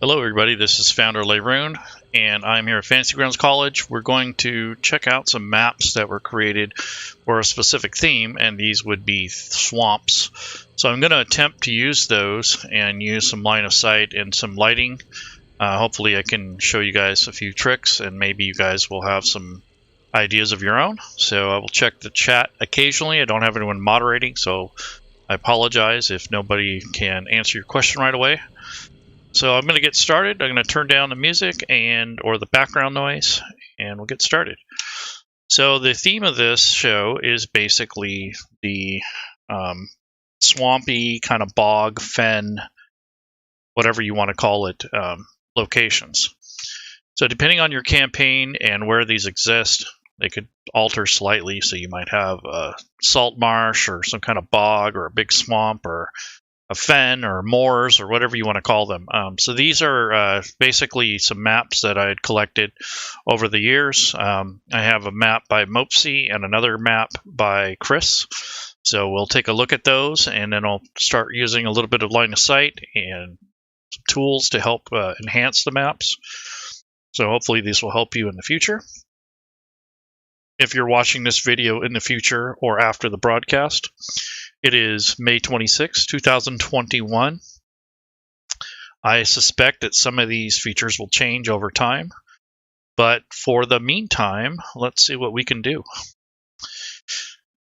Hello everybody, this is Founder Leroon, and I'm here at Fantasy Grounds College. We're going to check out some maps that were created for a specific theme, and these would be swamps. So I'm going to attempt to use those and use some line of sight and some lighting. Hopefully I can show you guys a few tricks, and maybe you guys will have some ideas of your own. So I will check the chat occasionally. I don't have anyone moderating, so I apologize if nobody can answer your question right away. So I'm going to get started. I'm going to turn down the music or the background noise, and we'll get started. So the theme of this show is basically the swampy kind of bog, fen, whatever you want to call it, locations. So depending on your campaign and where these exist, they could alter slightly. So you might have a salt marsh or some kind of bog or a big swamp or a fen or moors or whatever you want to call them. So these are basically some maps that I had collected over the years. I have a map by Moepsii and another map by Chris. So we'll take a look at those, and then I'll start using a little bit of line of sight and some tools to help enhance the maps. So hopefully these will help you in the future. If you're watching this video in the future or after the broadcast, it is May 26, 2021. I suspect that some of these features will change over time, but for the meantime, let's see what we can do.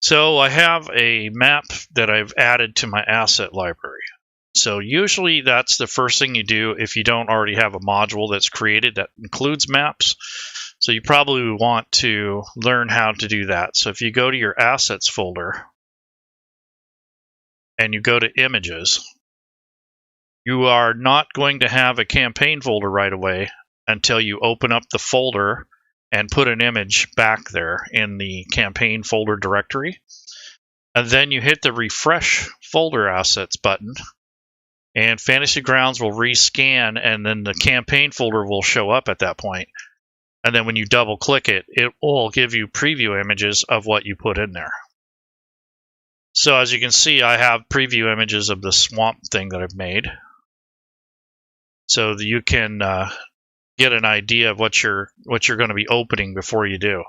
So I have a map that I've added to my asset library. So usually that's the first thing you do if you don't already have a module that's created that includes maps. So you probably want to learn how to do that. So if you go to your assets folder, and you go to images, you are not going to have a campaign folder right away until you open up the folder and put an image back there in the campaign folder directory. And then you hit the refresh folder assets button, and Fantasy Grounds will rescan, and then the campaign folder will show up at that point. And then when you double click it, it will give you preview images of what you put in there. So as you can see, I have preview images of the swamp thing that I've made. So that you can get an idea of what you're going to be opening before you do.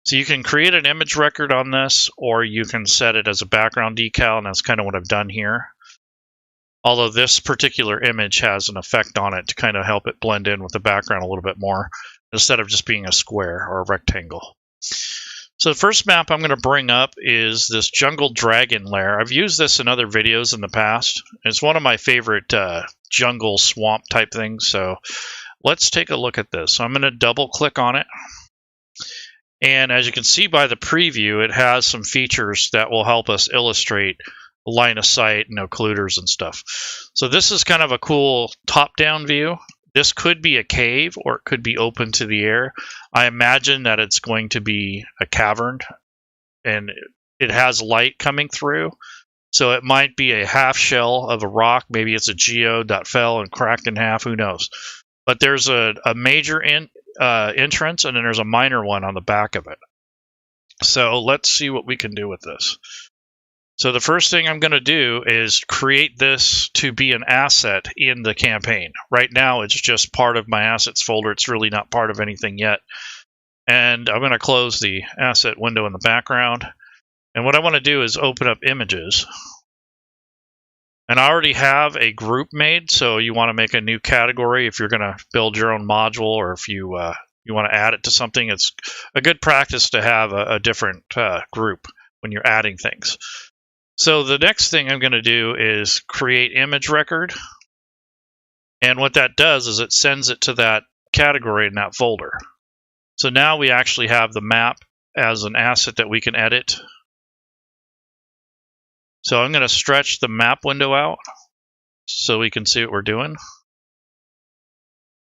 So you can create an image record on this, or you can set it as a background decal, and that's kind of what I've done here. Although this particular image has an effect on it to kind of help it blend in with the background a little bit more, instead of just being a square or a rectangle. So the first map I'm going to bring up is this jungle dragon lair. I've used this in other videos in the past. It's one of my favorite jungle swamp type things. So let's take a look at this. So I'm going to double click on it. And as you can see by the preview, it has some features that will help us illustrate line of sight and occluders and stuff. So this is kind of a cool top-down view. This could be a cave, or it could be open to the air. I imagine that it's going to be a cavern, and it has light coming through. So it might be a half shell of a rock. Maybe it's a geode that fell and cracked in half. Who knows? But there's a major entrance, and then there's a minor one on the back of it. So let's see what we can do with this. So the first thing I'm going to do is create this to be an asset in the campaign. Right now, it's just part of my assets folder. It's really not part of anything yet. And I'm going to close the asset window in the background. And what I want to do is open up images. And I already have a group made, so you want to make a new category if you're going to build your own module, or if you want to add it to something. It's a good practice to have a different group when you're adding things. So the next thing I'm going to do is create image record. And what that does is it sends it to that category in that folder. So now we actually have the map as an asset that we can edit. So I'm going to stretch the map window out so we can see what we're doing.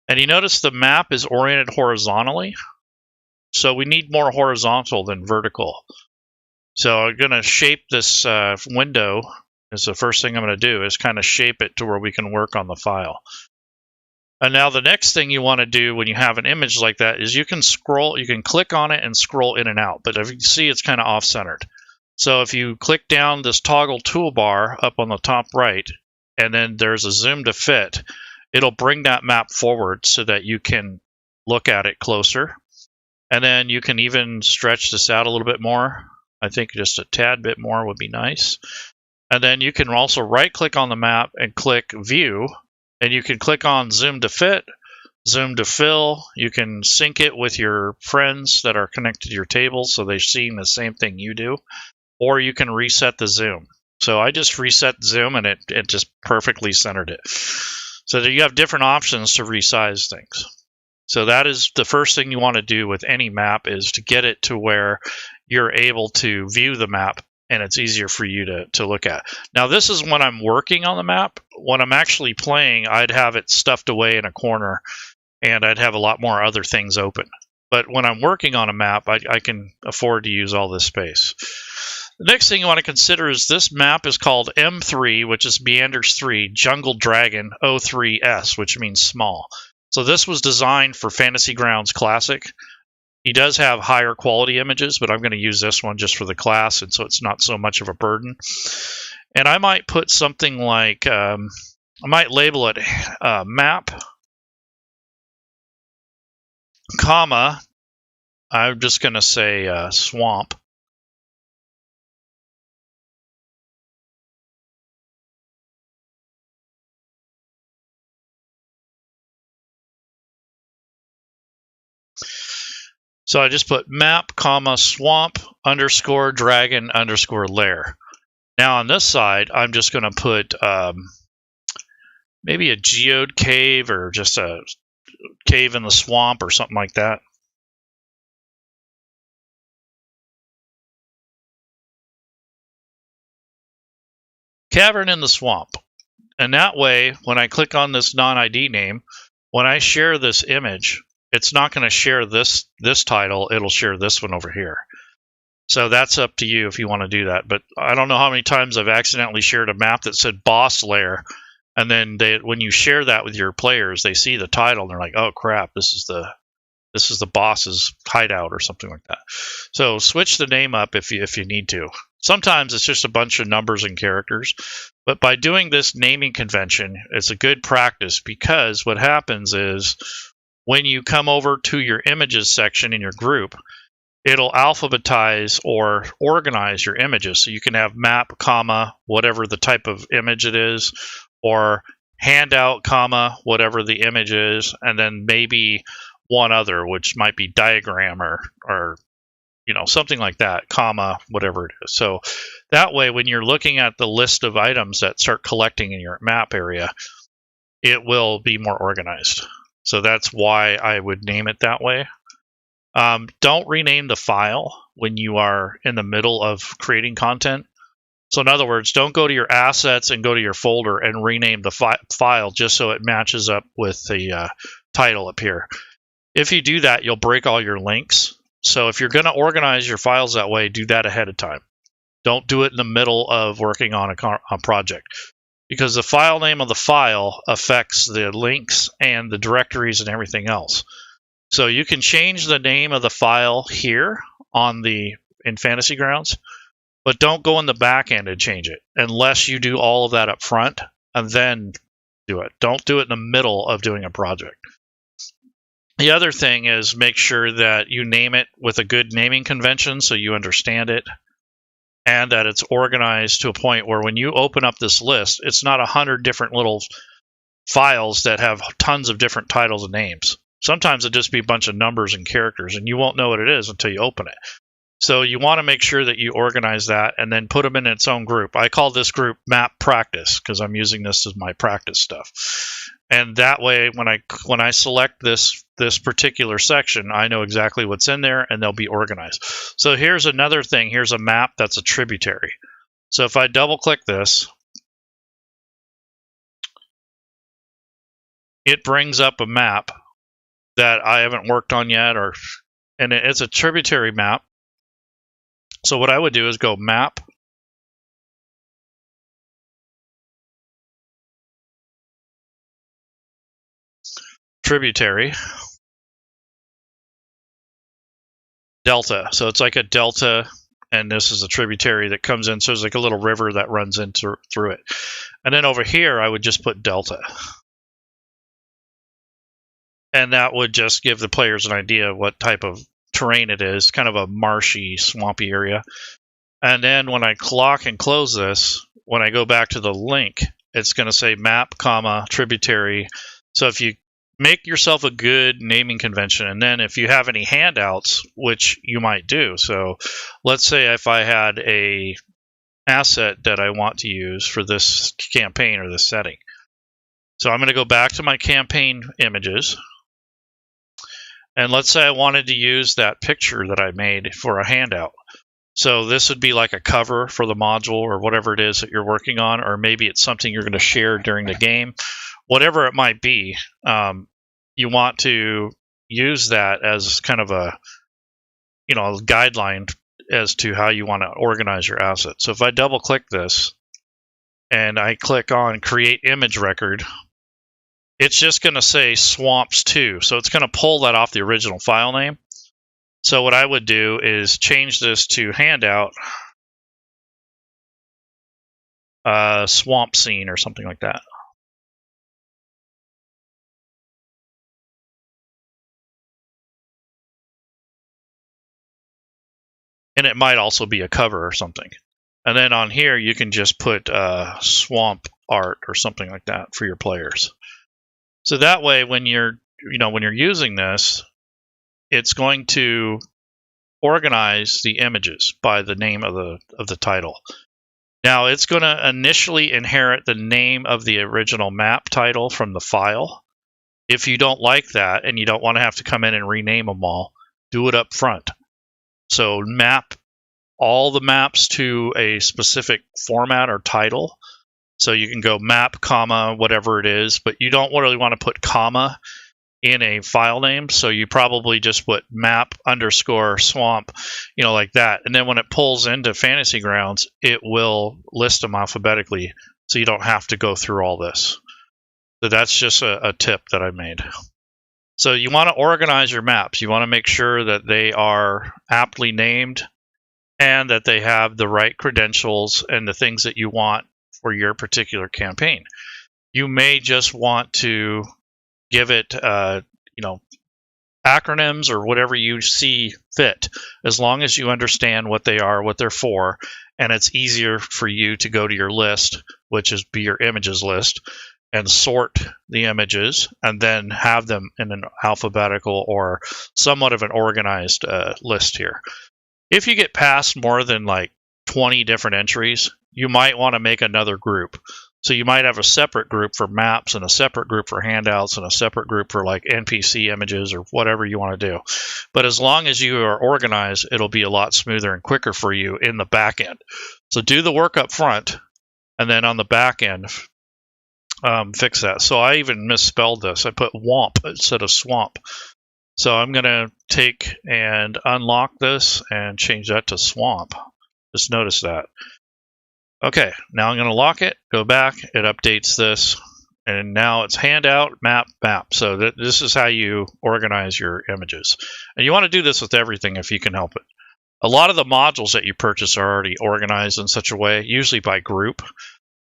And you notice the map is oriented horizontally. So we need more horizontal than vertical. So I'm going to shape this window. Is the first thing I'm going to do is kind of shape it to where we can work on the file. And now the next thing you want to do when you have an image like that is you can click on it and scroll in and out. But if you see, it's kind of off-centered. So if you click down this toggle toolbar up on the top right, and then there's a zoom to fit, it'll bring that map forward so that you can look at it closer. And then you can even stretch this out a little bit more. I think just a tad bit more would be nice. And then you can also right-click on the map and click View, and you can click on Zoom to Fit, Zoom to Fill. You can sync it with your friends that are connected to your table so they're seeing the same thing you do, or you can reset the zoom. So I just reset zoom and it just perfectly centered it. So that you have different options to resize things. So that is the first thing you want to do with any map, is to get it to where you're able to view the map and it's easier for you to look at. Now this is when I'm working on the map. When I'm actually playing, I'd have it stuffed away in a corner and I'd have a lot more other things open. But when I'm working on a map, I can afford to use all this space. The next thing you want to consider is this map is called M3, which is Meanders 3, Jungle Dragon 03S, which means small. So this was designed for Fantasy Grounds Classic. He does have higher quality images, but I'm going to use this one just for the class, and so it's not so much of a burden. And I might put something like, I might label it map, comma, I'm just going to say swamp. So I just put map, comma, swamp, underscore, dragon, underscore, lair. Now on this side, I'm just going to put maybe a geode cave or just a cave in the swamp or something like that. Cavern in the swamp. And that way, when I click on this non-ID name, when I share this image, it's not going to share this title. It'll share this one over here. So that's up to you if you want to do that. But I don't know how many times I've accidentally shared a map that said boss lair, and then when you share that with your players, they see the title and they're like, "Oh crap, this is the boss's hideout," or something like that. So switch the name up if you need to. Sometimes it's just a bunch of numbers and characters, but by doing this naming convention, it's a good practice, because what happens is when you come over to your images section in your group, it'll alphabetize or organize your images. So you can have map, comma, whatever the type of image it is, or handout, comma, whatever the image is, and then maybe one other, which might be diagram or something like that, comma, whatever it is. So that way, when you're looking at the list of items that start collecting in your map area, it will be more organized. So that's why I would name it that way. Don't rename the file when you are in the middle of creating content. So in other words, don't go to your assets and go to your folder and rename the file just so it matches up with the title up here. If you do that, you'll break all your links. So if you're going to organize your files that way, do that ahead of time. Don't do it in the middle of working on a project, because the file name of the file affects the links and the directories and everything else. So you can change the name of the file here in Fantasy Grounds, but don't go in the back end and change it unless you do all of that up front and then do it. Don't do it in the middle of doing a project. The other thing is make sure that you name it with a good naming convention so you understand it, and that it's organized to a point where when you open up this list, it's not 100 different little files that have tons of different titles and names. Sometimes it'll just be a bunch of numbers and characters, and you won't know what it is until you open it. So you want to make sure that you organize that and then put them in its own group. I call this group Map Practice because I'm using this as my practice stuff. And that way, when I select this particular section, I know exactly what's in there and they'll be organized. So here's another thing. Here's a map that's a tributary. So if I double click this, it brings up a map that I haven't worked on yet, and it's a tributary map. So what I would do is go map, tributary, delta. So it's like a delta, and this is a tributary that comes in. So it's like a little river that runs through it. And then over here, I would just put delta. And that would just give the players an idea of what type of terrain it is, kind of a marshy, swampy area. And then when I lock and close this, when I go back to the link, it's going to say map, comma, tributary. So if you make yourself a good naming convention, and then if you have any handouts, which you might do. So let's say if I had a asset that I want to use for this campaign or this setting. So I'm going to go back to my campaign images. And let's say I wanted to use that picture that I made for a handout. So this would be like a cover for the module or whatever it is that you're working on, or maybe it's something you're going to share during the game. Whatever it might be, you want to use that as kind of a, a guideline as to how you want to organize your asset. So if I double click this and I click on Create Image Record, it's just going to say Swamps 2. So it's going to pull that off the original file name. So what I would do is change this to handout swamp scene or something like that. And it might also be a cover or something. And then on here, you can just put swamp art or something like that for your players. So that way, when you're using this, it's going to organize the images by the name of the title. Now, it's going to initially inherit the name of the original map title from the file. If you don't like that and you don't want to have to come in and rename them all, do it up front. So map all the maps to a specific format or title. So you can go map, comma, whatever it is, but you don't really want to put comma in a file name. So you probably just put map _ swamp, like that. And then when it pulls into Fantasy Grounds, it will list them alphabetically. So you don't have to go through all this. So that's just a tip that I made. So you want to organize your maps. You want to make sure that they are aptly named and that they have the right credentials and the things that you want for your particular campaign. You may just want to give it, acronyms or whatever you see fit, as long as you understand what they are, what they're for, and it's easier for you to go to your list, which is be your images list, and sort the images and then have them in an alphabetical or somewhat of an organized list here. If you get past more than like 20 different entries, you might want to make another group. So you might have a separate group for maps and a separate group for handouts and a separate group for like NPC images or whatever you want to do. But as long as you are organized, it'll be a lot smoother and quicker for you in the back end. So do the work up front, and then on the back end, fix that. So I even misspelled this. I put womp instead of swamp. So I'm going to take and unlock this and change that to swamp. Just notice that. Okay, now I'm going to lock it, go back, it updates this, and now it's handout, map, map. So this is how you organize your images. And you want to do this with everything if you can help it. A lot of the modules that you purchase are already organized in such a way, usually by group.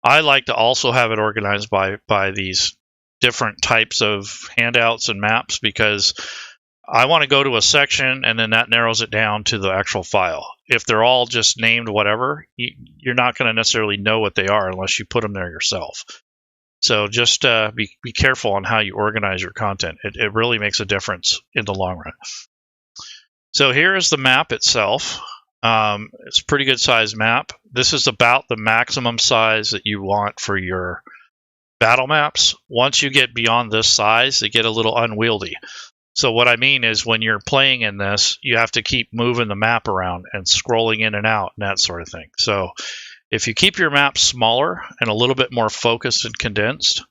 I like to also have it organized by these different types of handouts and maps, because I want to go to a section and then that narrows it down to the actual file. If they're all just named whatever, you're not going to necessarily know what they are unless you put them there yourself. So just be careful on how you organize your content. It really makes a difference in the long run. So here is the map itself. It's a pretty good size map. This is about the maximum size that you want for your battle maps. Once you get beyond this size, they get a little unwieldy. So what I mean is when you're playing in this, you have to keep moving the map around and scrolling in and out and that sort of thing. So if you keep your map smaller and a little bit more focused and condensed,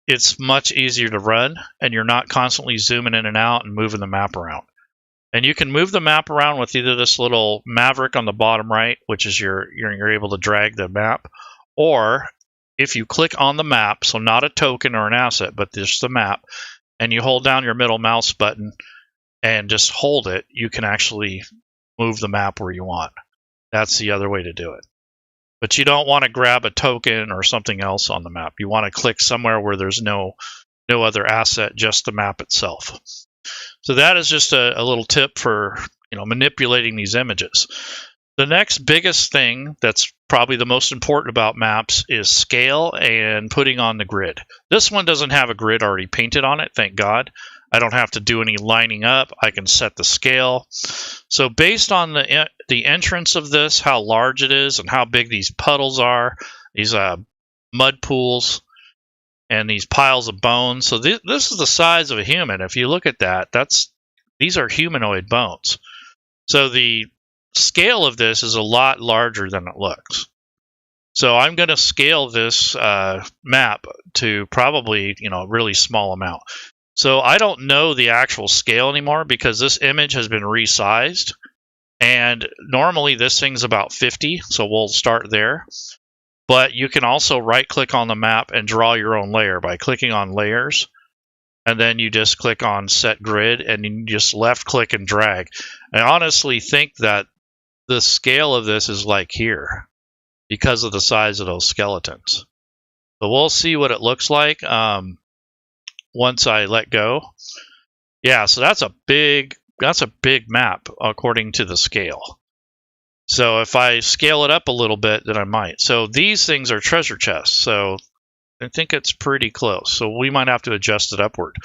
it's much easier to run, and you're not constantly zooming in and out and moving the map around. And you can move the map around with either this little maverick on the bottom right, which is you're able to drag the map, or if you click on the map, so not a token or an asset, but just the map, and you hold down your middle mouse button and just hold it, you can actually move the map where you want. That's the other way to do it. But you don't want to grab a token or something else on the map. You want to click somewhere where there's no no other asset, just the map itself. So that is just a little tip for manipulating these images. The next biggest thing that's probably the most important about maps is scale and putting on the grid. This one doesn't have a grid already painted on it, thank God. I don't have to do any lining up. I can set the scale. So based on the entrance of this, how large it is and how big these puddles are, these mud pools, and these piles of bones. So this is the size of a human. If you look at that, these are humanoid bones. So the scale of this is a lot larger than it looks. So I'm going to scale this map to probably a really small amount. So I don't know the actual scale anymore because this image has been resized, and normally this thing's about 50, so we'll start there. But you can also right click on the map and draw your own layer by clicking on layers, and then you just click on set grid and you just left click and drag. I honestly think that the scale of this is like here because of the size of those skeletons. But we'll see what it looks like once I let go. Yeah, so that's a big map according to the scale. So if I scale it up a little bit, then I might. So these things are treasure chests. So I think it's pretty close. So we might have to adjust it upward.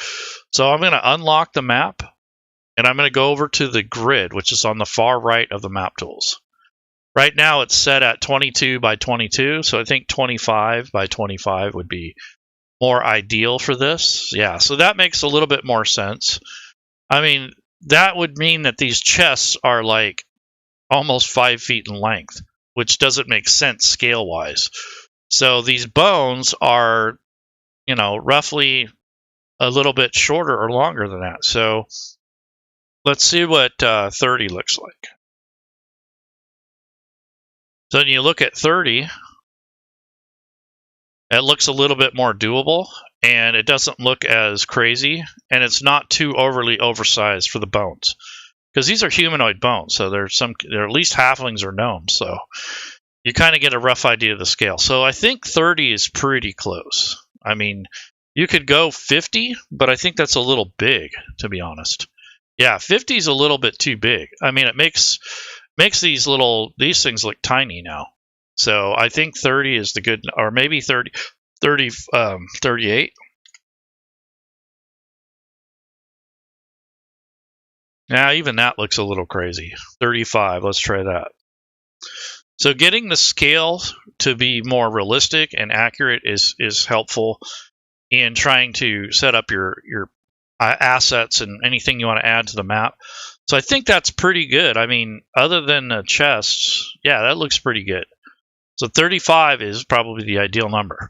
So I'm going to unlock the map, and I'm going to go over to the grid, which is on the far right of the map tools. Right now it's set at 22 by 22, so I think 25 by 25 would be more ideal for this. Yeah, so that makes a little bit more sense. I mean, that would mean that these chests are like almost 5 feet in length, which doesn't make sense scale-wise. So these bones are, roughly a little bit shorter or longer than that. So let's see what 30 looks like. So when you look at 30, it looks a little bit more doable, and it doesn't look as crazy, and it's not too overly oversized for the bones. Because these are humanoid bones, so they're at least halflings or gnomes, so you kind of get a rough idea of the scale. So I think 30 is pretty close. I mean, you could go 50, but I think that's a little big, to be honest. Yeah, 50 is a little bit too big. I mean, it makes these things look tiny now. So I think 30 is the good, or maybe 38. Now, even that looks a little crazy. 35, let's try that. So getting the scale to be more realistic and accurate is helpful in trying to set up your assets and anything you want to add to the map. So I think that's pretty good. I mean, other than the chests, yeah, that looks pretty good. So 35 is probably the ideal number.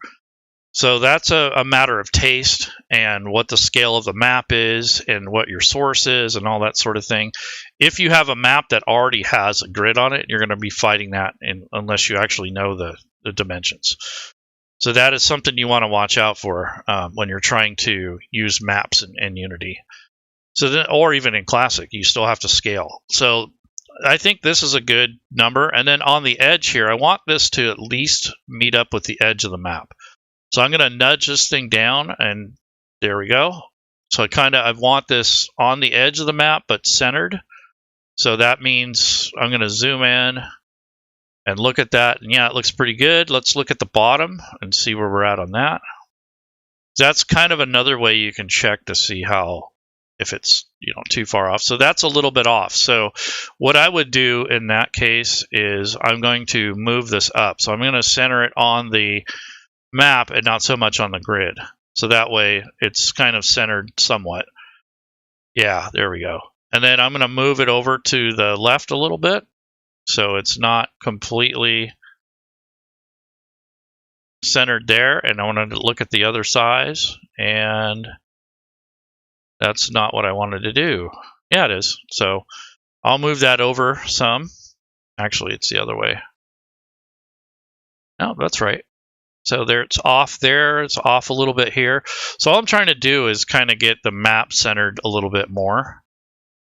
So that's a matter of taste and what the scale of the map is and what your source is and all that sort of thing. If you have a map that already has a grid on it, you're going to be fighting that unless you actually know the dimensions. So that is something you want to watch out for when you're trying to use maps in Unity. So then, or even in Classic, you still have to scale. So I think this is a good number. And then on the edge here, I want this to at least meet up with the edge of the map. So I'm going to nudge this thing down, and there we go. So I want this on the edge of the map, but centered. So that means I'm going to zoom in and look at that. And yeah, it looks pretty good. Let's look at the bottom and see where we're at on that. That's kind of another way you can check to see if it's too far off. So that's a little bit off. So what I would do in that case is I'm going to move this up. So I'm going to center it on the map and not so much on the grid. So that way it's kind of centered somewhat. Yeah, there we go. And then I'm going to move it over to the left a little bit so it's not completely centered there. And I want to look at the other size, and that's not what I wanted to do. Yeah, it is. So I'll move that over some. Actually, it's the other way. No, that's right. So there, it's off there. It's off a little bit here. So all I'm trying to do is kind of get the map centered a little bit more.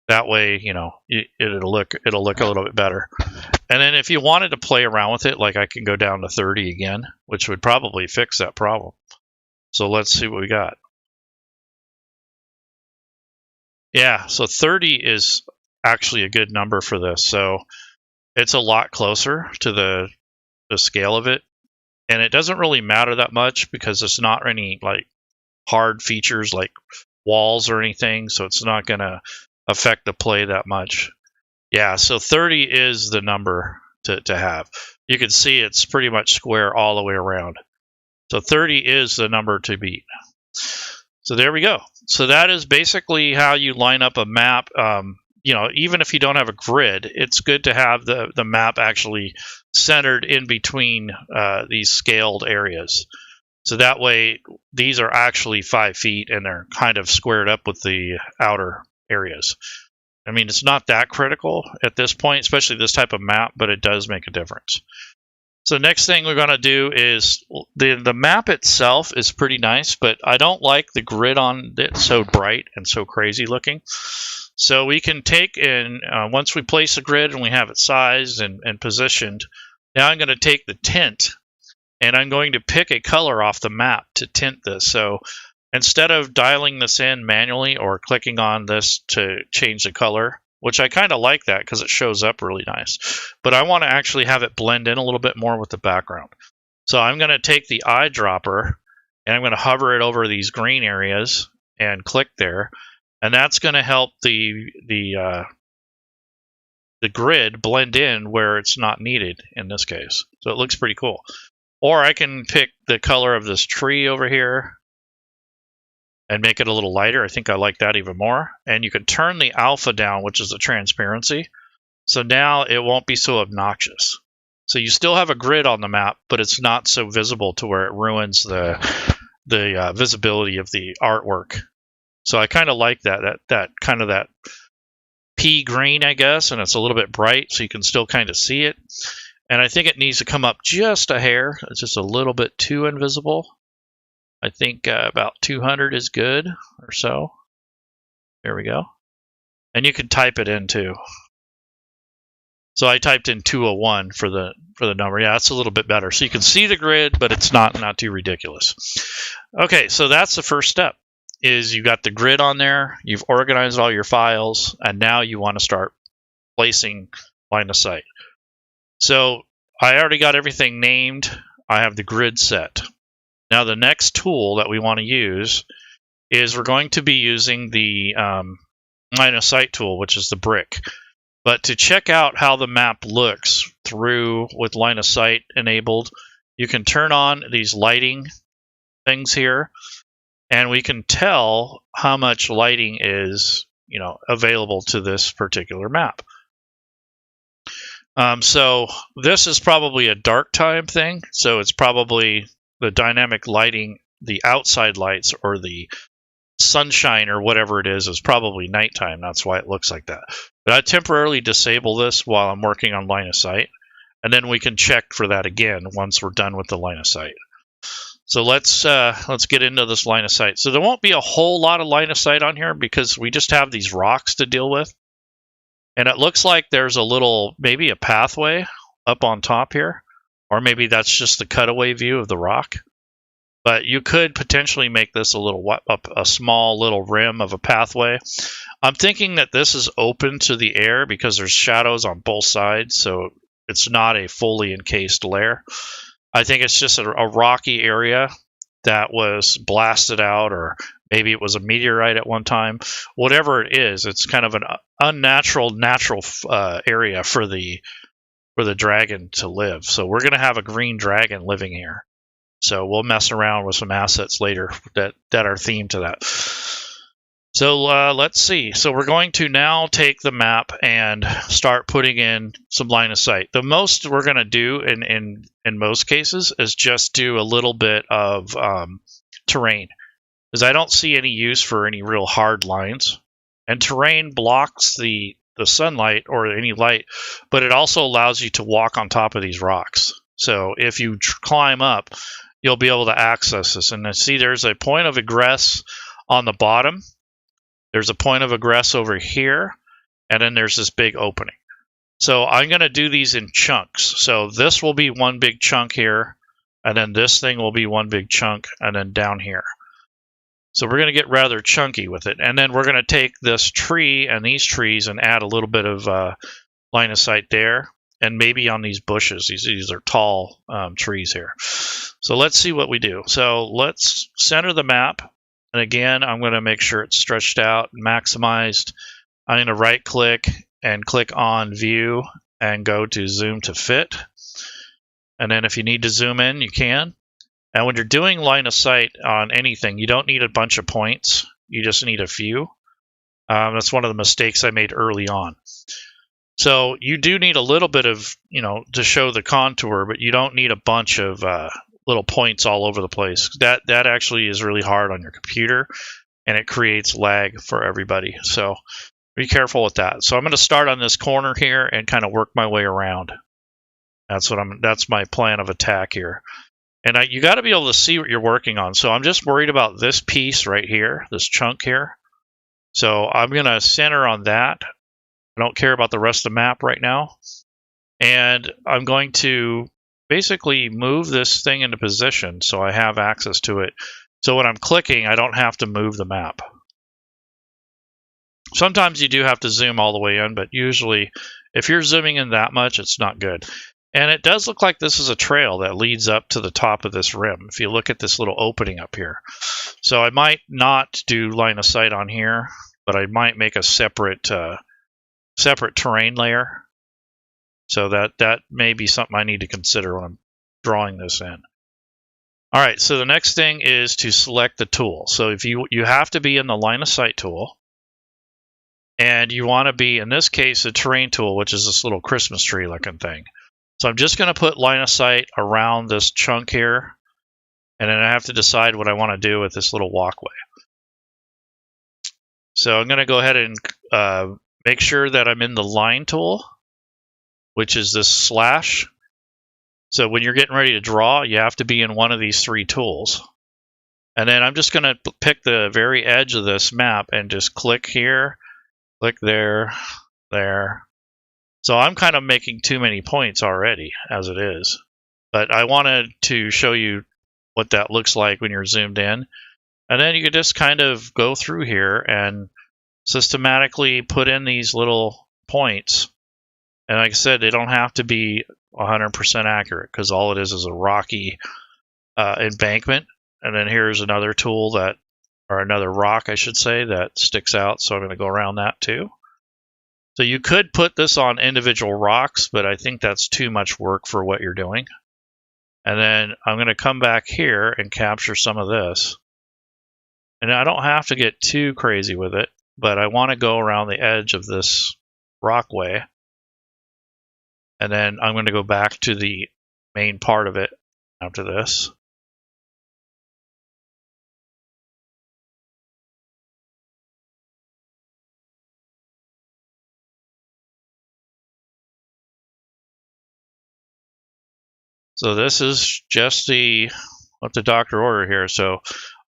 That way, it'll look a little bit better. And then if you wanted to play around with it, like I can go down to 30 again, which would probably fix that problem. So let's see what we got. Yeah, so 30 is actually a good number for this. So it's a lot closer to the scale of it. And it doesn't really matter that much because it's not any like hard features like walls or anything. So it's not going to affect the play that much. Yeah, so 30 is the number to have. You can see it's pretty much square all the way around. So 30 is the number to beat. So there we go. So that is basically how you line up a map. Even if you don't have a grid, it's good to have the map actually centered in between these scaled areas. So that way, these are actually 5 feet and they're kind of squared up with the outer areas. I mean, it's not that critical at this point, especially this type of map, but it does make a difference. So next thing we're going to do is the map itself is pretty nice, but I don't like the grid on it so bright and so crazy looking. So we can take and once we place a grid and we have it sized and positioned, now I'm going to take the tint and I'm going to pick a color off the map to tint this. So instead of dialing this in manually or clicking on this to change the color, which I kind of like that because it shows up really nice, but I want to actually have it blend in a little bit more with the background. So I'm going to take the eyedropper and I'm going to hover it over these green areas and click there, and that's going to help the grid blend in where it's not needed in this case. So it looks pretty cool. Or I can pick the color of this tree over here and make it a little lighter. I think I like that even more. And you can turn the alpha down, which is the transparency. So now it won't be so obnoxious. So you still have a grid on the map, but it's not so visible to where it ruins the visibility of the artwork. So I kind of like that kind of that pea green, I guess, and it's a little bit bright, so you can still kind of see it. And I think it needs to come up just a hair. It's just a little bit too invisible. I think about 200 is good or so. There we go. And you can type it in too. So I typed in 201 for the number. Yeah, that's a little bit better. So you can see the grid, but it's not too ridiculous. Okay, so that's the first step. Is you got the grid on there, you've organized all your files, and now you want to start placing line of sight. So I already got everything named. I have the grid set. Now the next tool that we want to use is we're going to be using the line of sight tool, which is the brick. But to check out how the map looks through with line of sight enabled, you can turn on these lighting things here, and we can tell how much lighting is available to this particular map. So this is probably a dark time thing. So it's probably the dynamic lighting, the outside lights or the sunshine or whatever it is probably nighttime. That's why it looks like that. But I temporarily disable this while I'm working on line of sight. And then we can check for that again once we're done with the line of sight. So let's get into this line of sight. So there won't be a whole lot of line of sight on here because we just have these rocks to deal with. And it looks like there's a little, maybe a pathway up on top here. Or maybe that's just the cutaway view of the rock. But you could potentially make this a small little rim of a pathway. I'm thinking that this is open to the air because there's shadows on both sides. So it's not a fully encased layer. I think it's just a rocky area that was blasted out, or maybe it was a meteorite at one time. Whatever it is, it's kind of an unnatural area for the dragon to live. So we're going to have a green dragon living here. So we'll mess around with some assets later that are themed to that. So let's see. So we're going to now take the map and start putting in some line of sight. The most we're going to do in most cases is just do a little bit of terrain, because I don't see any use for any real hard lines. And terrain blocks the sunlight or any light, but it also allows you to walk on top of these rocks. So if you climb up, you'll be able to access this. And see, there's a point of egress on the bottom. There's a point of egress over here, and then there's this big opening. So I'm going to do these in chunks. So this will be one big chunk here, and then this thing will be one big chunk, and then down here. So we're going to get rather chunky with it. And then we're going to take this tree and these trees and add a little bit of line of sight there. And maybe on these bushes. These are tall trees here. So let's see what we do. So let's center the map. And again, I'm going to make sure it's stretched out, maximized. I'm going to right click and click on view and go to zoom to fit. And then if you need to zoom in, you can. And when you're doing line of sight on anything, you don't need a bunch of points. You just need a few. That's one of the mistakes I made early on. So you do need a little bit of, to show the contour, but you don't need a bunch of little points all over the place. That actually is really hard on your computer, and it creates lag for everybody. So be careful with that. So I'm going to start on this corner here and kind of work my way around. That's my plan of attack here. And you got to be able to see what you're working on. So I'm just worried about this piece right here, this chunk here. So I'm going to center on that. I don't care about the rest of the map right now. And I'm going to basically move this thing into position so I have access to it. So when I'm clicking, I don't have to move the map. Sometimes you do have to zoom all the way in, but usually if you're zooming in that much, it's not good. And it does look like this is a trail that leads up to the top of this rim. If you look at this little opening up here. So I might not do line of sight on here, but I might make a separate terrain layer. So that may be something I need to consider when I'm drawing this in. All right, so the next thing is to select the tool. So if you have to be in the line of sight tool, and you want to be, in this case, the terrain tool, which is this little Christmas tree looking thing. So I'm just going to put line of sight around this chunk here, and then I have to decide what I want to do with this little walkway. So I'm going to go ahead and make sure that I'm in the line tool, which is this slash. So when you're getting ready to draw, you have to be in one of these three tools. And then I'm just going to pick the very edge of this map and just click here, click there, there. So I'm kind of making too many points already as it is. But I wanted to show you what that looks like when you're zoomed in. And then you can just kind of go through here and systematically put in these little points. And like I said, they don't have to be 100% accurate because all it is a rocky embankment. And then here's another tool or another rock, I should say, that sticks out. So I'm going to go around that too. So you could put this on individual rocks, but I think that's too much work for what you're doing. And then I'm going to come back here and capture some of this. And I don't have to get too crazy with it, but I want to go around the edge of this rockway. And then I'm going to go back to the main part of it after this. So this is just what the doctor ordered here. So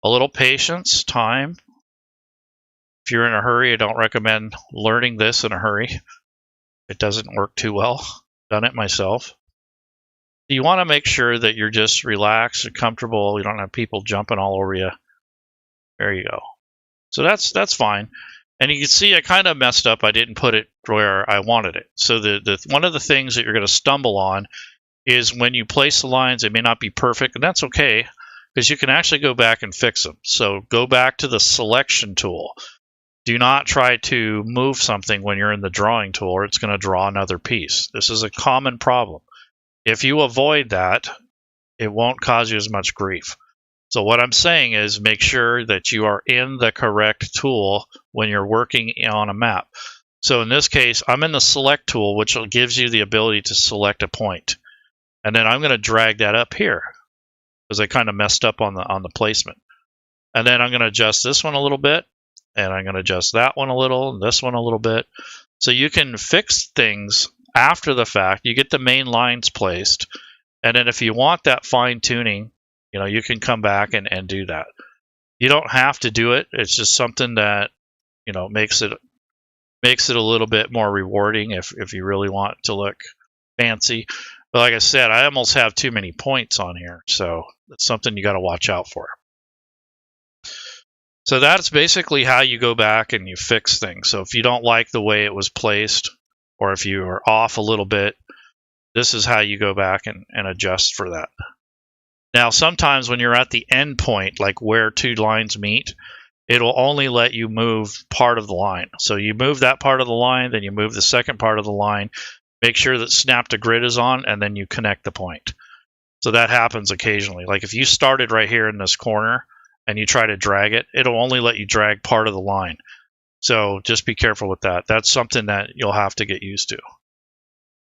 a little patience, time. If you're in a hurry, I don't recommend learning this in a hurry. It doesn't work too well. Done it myself. You want to make sure that you're just relaxed and comfortable. You don't have people jumping all over you. There you go. So that's fine. And you can see I kind of messed up. I didn't put it where I wanted it. So one of the things that you're going to stumble on is when you place the lines, it may not be perfect, and that's okay, because you can actually go back and fix them. So go back to the selection tool. Do not try to move something when you're in the drawing tool, or it's going to draw another piece. This is a common problem. If you avoid that, it won't cause you as much grief. So what I'm saying is make sure that you are in the correct tool when you're working on a map. So in this case, I'm in the select tool, which gives you the ability to select a point. And then I'm going to drag that up here because I kind of messed up on the placement. And then I'm going to adjust this one a little bit, and I'm going to adjust that one a little, and this one a little bit. So you can fix things after the fact. You get the main lines placed, and then if you want that fine tuning, you can come back and do that. You don't have to do it. It's just something that makes it a little bit more rewarding if you really want to look fancy. But like I said, I almost have too many points on here, so it's something you got to watch out for. So that's basically how you go back and you fix things. So if you don't like the way it was placed, or if you are off a little bit, this is how you go back and adjust for that. Now, sometimes when you're at the end point, like where two lines meet, it'll only let you move part of the line. So you move that part of the line, then you move the second part of the line, make sure that snap to grid is on, and then you connect the point. So that happens occasionally. Like if you started right here in this corner and you try to drag it, it'll only let you drag part of the line. So just be careful with that. That's something that you'll have to get used to.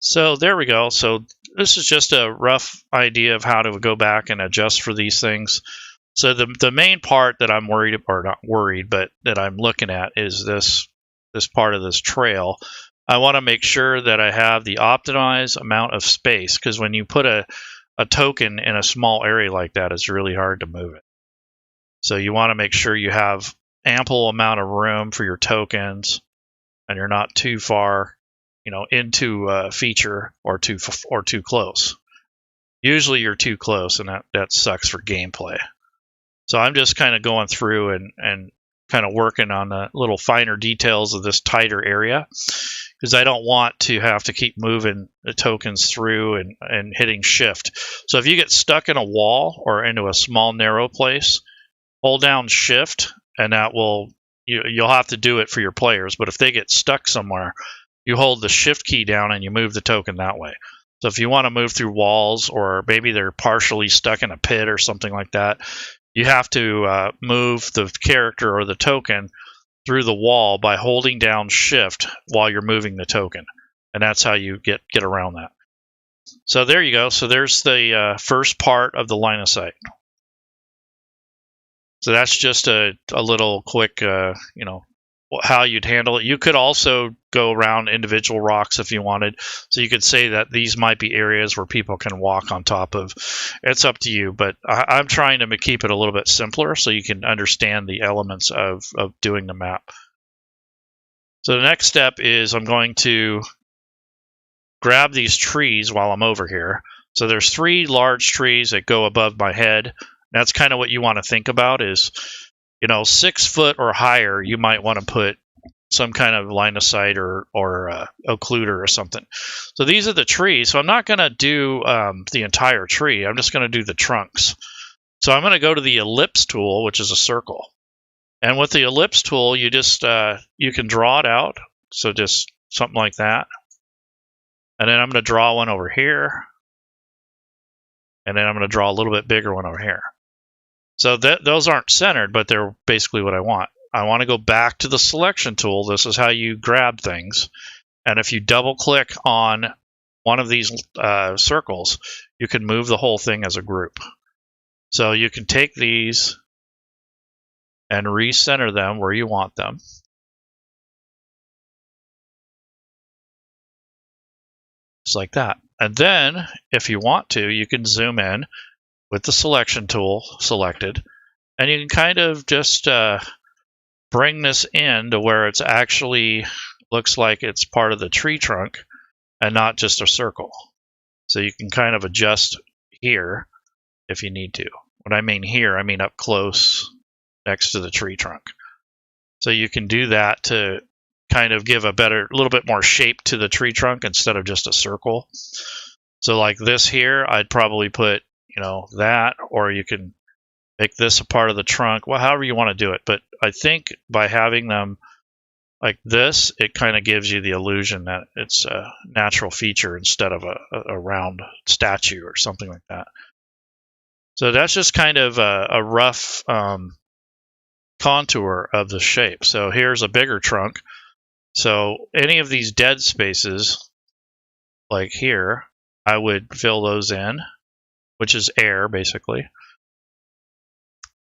So there we go. So this is just a rough idea of how to go back and adjust for these things. So the main part that I'm worried, or not worried, but that I'm looking at is this part of this trail. I want to make sure that I have the optimized amount of space, because when you put a token in a small area like that, it's really hard to move it. So you want to make sure you have ample amount of room for your tokens, and you're not too far, into a feature or too close. Usually you're too close, and that sucks for gameplay. So I'm just kind of going through and kind of working on the little finer details of this tighter area, because I don't want to have to keep moving the tokens through and hitting shift. So if you get stuck in a wall or into a small narrow place, hold down shift, and that will, you'll have to do it for your players, but if they get stuck somewhere, you hold the shift key down and you move the token that way. So if you want to move through walls, or maybe they're partially stuck in a pit or something like that, you have to move the character or the token through the wall by holding down shift while you're moving the token. And that's how you get around that. So there you go. So there's the first part of the line of sight. So that's just a little quick, how you'd handle it. You could also go around individual rocks if you wanted. So you could say that these might be areas where people can walk on top of. It's up to you, but I'm trying to keep it a little bit simpler so you can understand the elements of doing the map. So the next step is I'm going to grab these trees while I'm over here. So there's 3 large trees that go above my head. That's kind of what you want to think about is, 6 foot or higher, you might want to put some kind of line of sight or occluder or something. So these are the trees. So I'm not going to do the entire tree. I'm just going to do the trunks. So I'm going to go to the Ellipse Tool, which is a circle. And with the Ellipse Tool, you just you can draw it out. So just something like that. And then I'm going to draw one over here. And then I'm going to draw a little bit bigger one over here. So those aren't centered, but they're basically what I want. I want to go back to the selection tool. This is how you grab things. And if you double click on one of these circles, you can move the whole thing as a group. So you can take these and recenter them where you want them. Just like that. And then, if you want to, you can zoom in with the selection tool selected, and you can kind of just bring this in to where it's actually looks like it's part of the tree trunk and not just a circle. So you can kind of adjust here if you need to. When I mean here, I mean up close next to the tree trunk. So you can do that to kind of give a little bit more shape to the tree trunk instead of just a circle. So like this here, I'd probably put, that, or you can make this a part of the trunk. Well, however you want to do it. But I think by having them like this, it kind of gives you the illusion that it's a natural feature instead of a round statue or something like that. So that's just kind of a rough contour of the shape. So here's a bigger trunk. So any of these dead spaces, like here, I would fill those in, which is air, basically.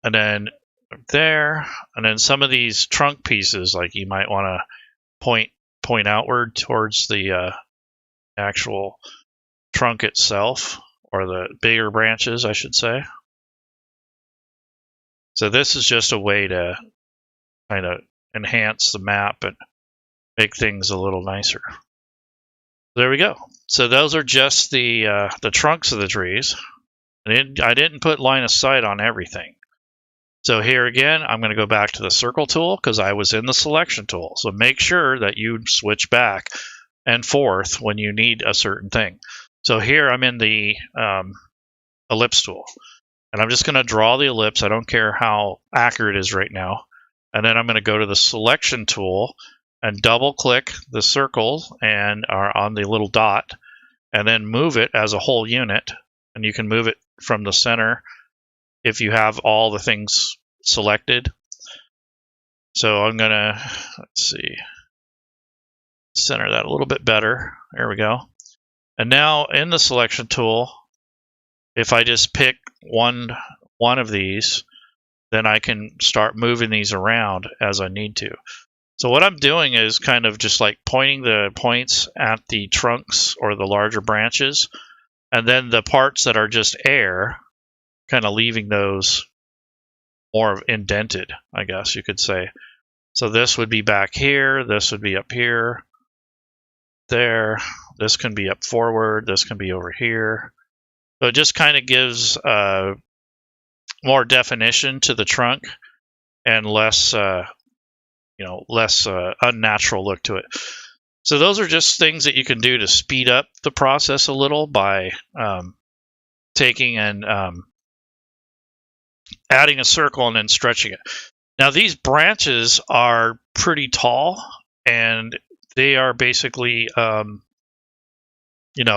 And then there, and then some of these trunk pieces, like you might want to point outward towards the actual trunk itself, or the bigger branches, I should say. So this is just a way to kind of enhance the map and make things a little nicer. There we go. So those are just the trunks of the trees. I didn't put line of sight on everything. So here again, I'm going to go back to the circle tool because I was in the selection tool. So make sure that you switch back and forth when you need a certain thing. So here I'm in the ellipse tool, and I'm just going to draw the ellipse. I don't care how accurate it is right now. And then I'm going to go to the selection tool and double click the circle and on the little dot, and then move it as a whole unit. And you can move it from the center if you have all the things selected. So I'm going to, let's see, center that a little bit better. There we go. And now in the selection tool, if I just pick one of these, then I can start moving these around as I need to. So what I'm doing is kind of just like pointing the points at the trunks or the larger branches, and then the parts that are just air, kind of leaving those more indented, I guess you could say. So this would be back here, this would be up here, there, this can be up forward, this can be over here. So it just kind of gives more definition to the trunk and less unnatural look to it. So those are just things that you can do to speed up the process a little by taking and adding a circle and then stretching it. Now these branches are pretty tall, and they are basically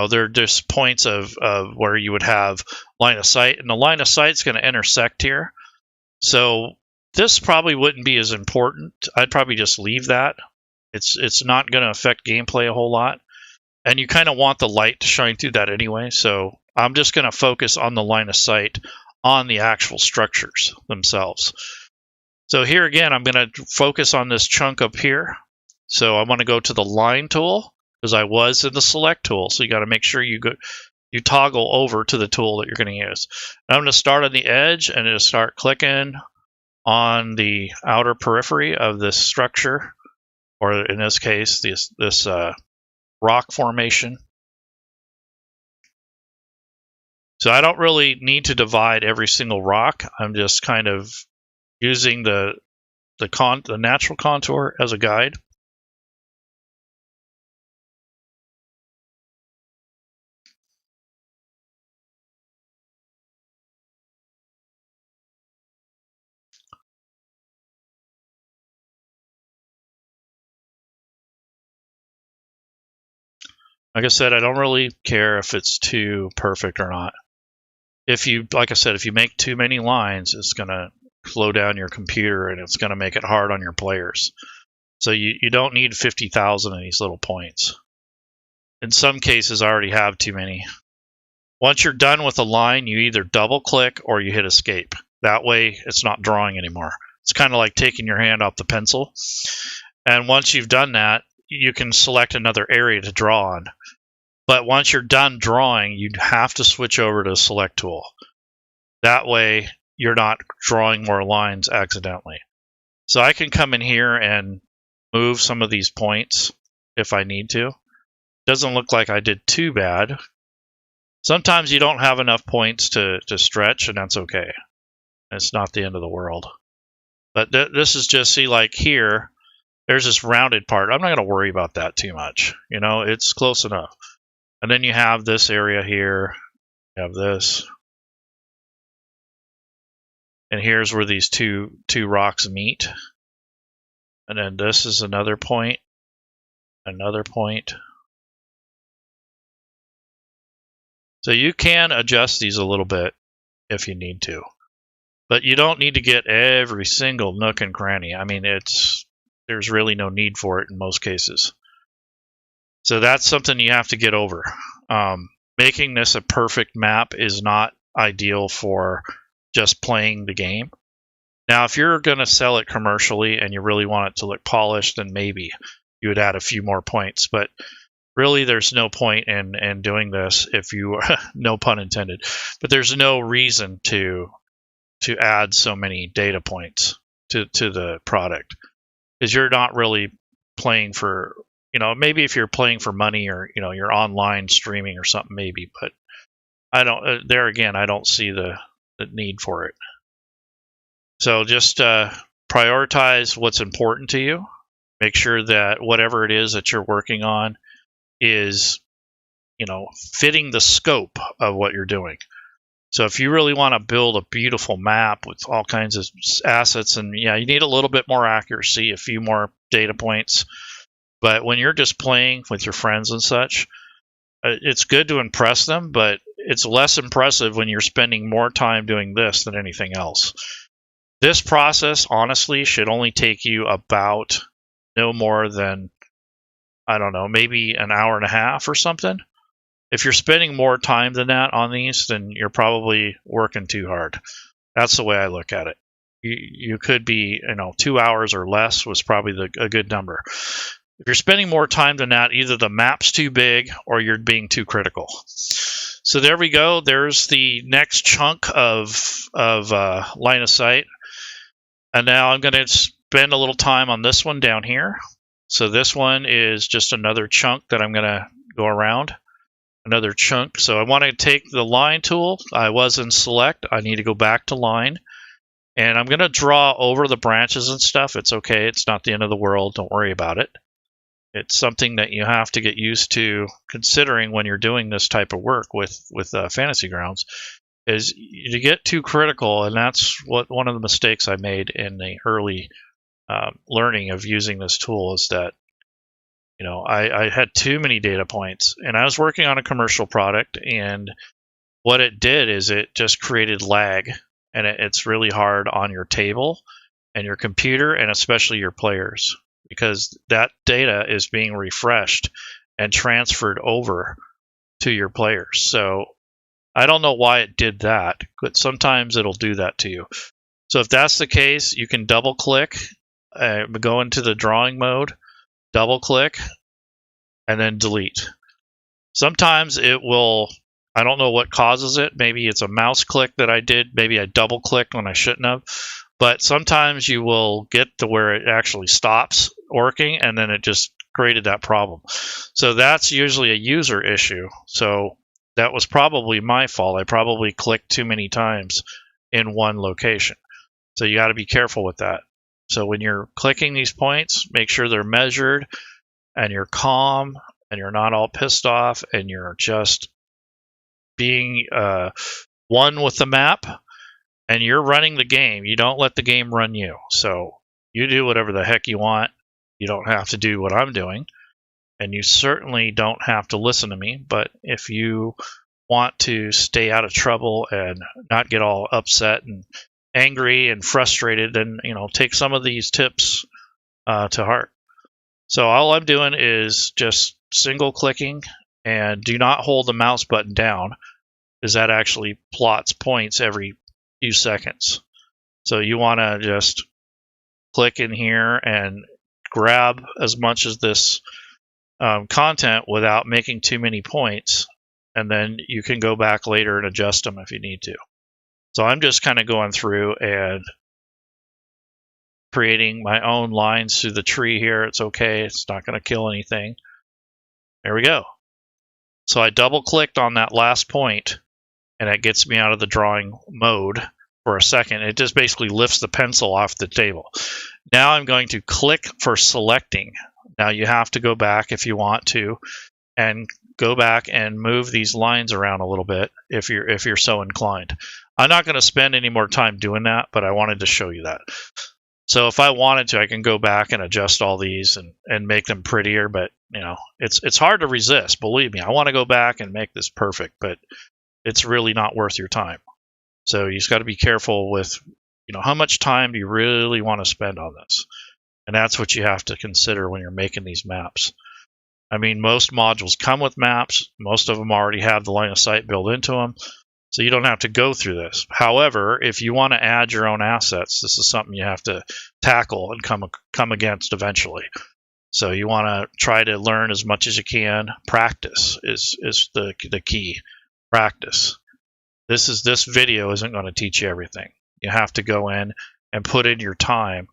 they're just points of where you would have line of sight, and the line of sight is going to intersect here. So this probably wouldn't be as important. I'd probably just leave that. It's not going to affect gameplay a whole lot, and you kind of want the light to shine through that anyway. So I'm just going to focus on the line of sight on the actual structures themselves. So here again, I'm going to focus on this chunk up here. So I want to go to the line tool because I was in the select tool. So you got to make sure you toggle over to the tool that you're going to use. And I'm going to start on the edge and just start clicking on the outer periphery of this structure, or in this case, this rock formation. So I don't really need to divide every single rock. I'm just kind of using the natural contour as a guide. Like I said, I don't really care if it's too perfect or not. Like I said, if you make too many lines, it's going to slow down your computer and it's going to make it hard on your players. So you don't need 50,000 of these little points. In some cases, I already have too many. Once you're done with a line, you either double click or you hit escape. That way, it's not drawing anymore. It's kind of like taking your hand off the pencil. And once you've done that, you can select another area to draw on. But once you're done drawing, you have to switch over to the select tool. That way, you're not drawing more lines accidentally. So I can come in here and move some of these points if I need to. Doesn't look like I did too bad. Sometimes you don't have enough points to stretch, and that's okay. It's not the end of the world. But this is just, see, like here, there's this rounded part. I'm not going to worry about that too much. It's close enough. And then you have this area here. You have this. And here's where these two rocks meet. And then this is another point. Another point. So you can adjust these a little bit if you need to. But you don't need to get every single nook and cranny. I mean, there's really no need for it in most cases. So that's something you have to get over. Making this a perfect map is not ideal for just playing the game. Now, if you're going to sell it commercially and you really want it to look polished, then maybe you would add a few more points. But really, there's no point in doing this if you, no pun intended, but there's no reason to add so many data points to the product, because you're not really playing for, maybe if you're playing for money or, you're online streaming or something, maybe, but I don't see the need for it. So just prioritize what's important to you. Make sure that whatever it is that you're working on is, fitting the scope of what you're doing. So if you really want to build a beautiful map with all kinds of assets, and yeah, you need a little bit more accuracy, a few more data points. But when you're just playing with your friends and such, it's good to impress them, but it's less impressive when you're spending more time doing this than anything else. This process, honestly, should only take you about no more than, I don't know, maybe an hour and a half or something. If you're spending more time than that on these, then you're probably working too hard. That's the way I look at it. You could be, 2 hours or less was probably a good number. If you're spending more time than that, either the map's too big or you're being too critical. So there we go. There's the next chunk of line of sight. And now I'm going to spend a little time on this one down here. So this one is just another chunk that I'm going to go around. Another chunk. So I want to take the line tool. I was in select. I need to go back to line. And I'm going to draw over the branches and stuff. It's okay. It's not the end of the world. Don't worry about it. It's something that you have to get used to considering when you're doing this type of work with Fantasy Grounds, is you get too critical, and that's one of the mistakes I made in the early learning of using this tool, is that I had too many data points, and I was working on a commercial product, and what it did is it just created lag, and it's really hard on your table and your computer, and especially your players, because that data is being refreshed and transferred over to your players. So I don't know why it did that, but sometimes it'll do that to you. So if that's the case, you can double click, go into the drawing mode, double click, and then delete. Sometimes it will, I don't know what causes it. Maybe it's a mouse click that I did. Maybe I double clicked when I shouldn't have. But sometimes you will get to where it actually stops working, and then it just created that problem. So that's usually a user issue. So that was probably my fault. I probably clicked too many times in one location. So you got to be careful with that. So when you're clicking these points, make sure they're measured and you're calm and you're not all pissed off and you're just being one with the map, and you're running the game. You don't let the game run you. So you do whatever the heck you want. You don't have to do what I'm doing, and you certainly don't have to listen to me. But if you want to stay out of trouble and not get all upset and angry and frustrated, then take some of these tips to heart. So all I'm doing is just single clicking, and do not hold the mouse button down, because that actually plots points every few seconds. So you want to just click in here and grab as much of this content without making too many points, and then you can go back later and adjust them if you need to. So I'm just kind of going through and creating my own lines through the tree here. It's okay. It's not going to kill anything. There we go. So I double clicked on that last point, and it gets me out of the drawing mode for a second. It just basically lifts the pencil off the table. Now I'm going to click for selecting. Now you have to go back if you want to, and go back and move these lines around a little bit if you're so inclined. I'm not going to spend any more time doing that, but I wanted to show you that. So if I wanted to, I can go back and adjust all these and make them prettier, but it's hard to resist. Believe me, I want to go back and make this perfect, but it's really not worth your time. So you just got to be careful with, how much time do you really want to spend on this? And that's what you have to consider when you're making these maps. I mean, most modules come with maps. Most of them already have the line of sight built into them, so you don't have to go through this. However, if you want to add your own assets, this is something you have to tackle and come against eventually. So you want to try to learn as much as you can. Practice is the key. Practice. This video isn't going to teach you everything. You have to go in and put in your time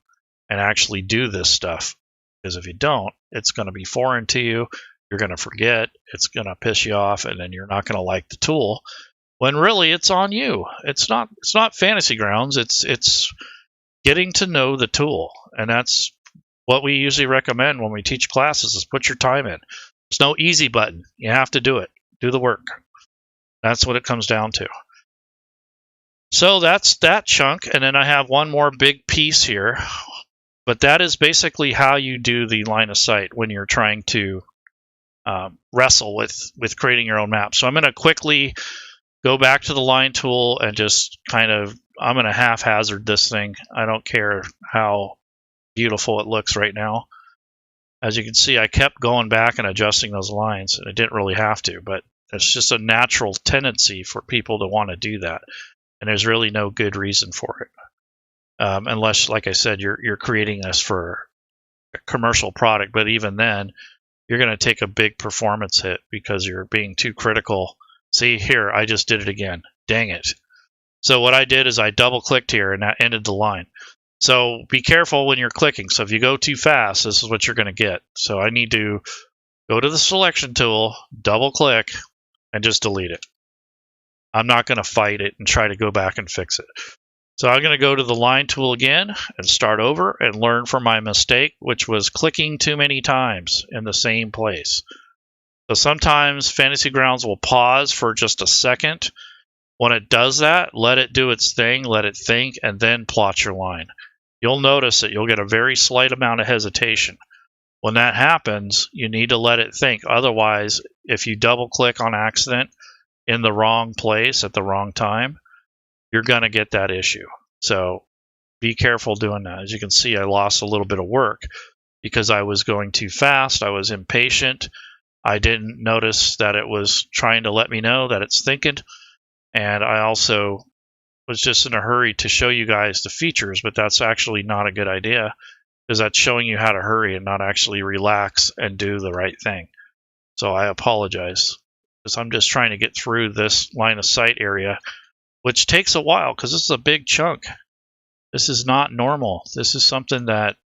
and actually do this stuff. Because if you don't, it's going to be foreign to you. You're going to forget. It's going to piss you off, and then you're not going to like the tool. When really, it's on you. It's not Fantasy Grounds. It's getting to know the tool. And that's what we usually recommend when we teach classes is put your time in. There's no easy button. You have to do it. Do the work. That's what it comes down to. So that's that chunk. And then I have one more big piece here. But that is basically how you do the line of sight when you're trying to wrestle with creating your own map. So I'm going to quickly go back to the line tool and just kind of, I'm going to haphazard this thing. I don't care how beautiful it looks right now. As you can see, I kept going back and adjusting those lines, and I didn't really have to, but it's just a natural tendency for people to want to do that. And there's really no good reason for it. Unless, like I said, you're creating this for a commercial product. But even then, you're going to take a big performance hit because you're being too critical. See here, I just did it again. Dang it. So what I did is I double clicked here and that ended the line. So be careful when you're clicking. So if you go too fast, this is what you're going to get. So I need to go to the selection tool, double click, and just delete it. I'm not going to fight it and try to go back and fix it. So I'm going to go to the line tool again and start over and learn from my mistake, which was clicking too many times in the same place. So sometimes Fantasy Grounds will pause for just a second. When it does that, let it do its thing, let it think, and then plot your line. You'll notice that you'll get a very slight amount of hesitation. When that happens, you need to let it think. Otherwise, if you double click on accident in the wrong place at the wrong time, you're going to get that issue. So be careful doing that. As you can see, I lost a little bit of work because I was going too fast. I was impatient. I didn't notice that it was trying to let me know that it's thinking. And I also was just in a hurry to show you guys the features, but that's actually not a good idea because that's showing you how to hurry and not actually relax and do the right thing. So I apologize because I'm just trying to get through this line of sight area, which takes a while because this is a big chunk. This is not normal. This is something that,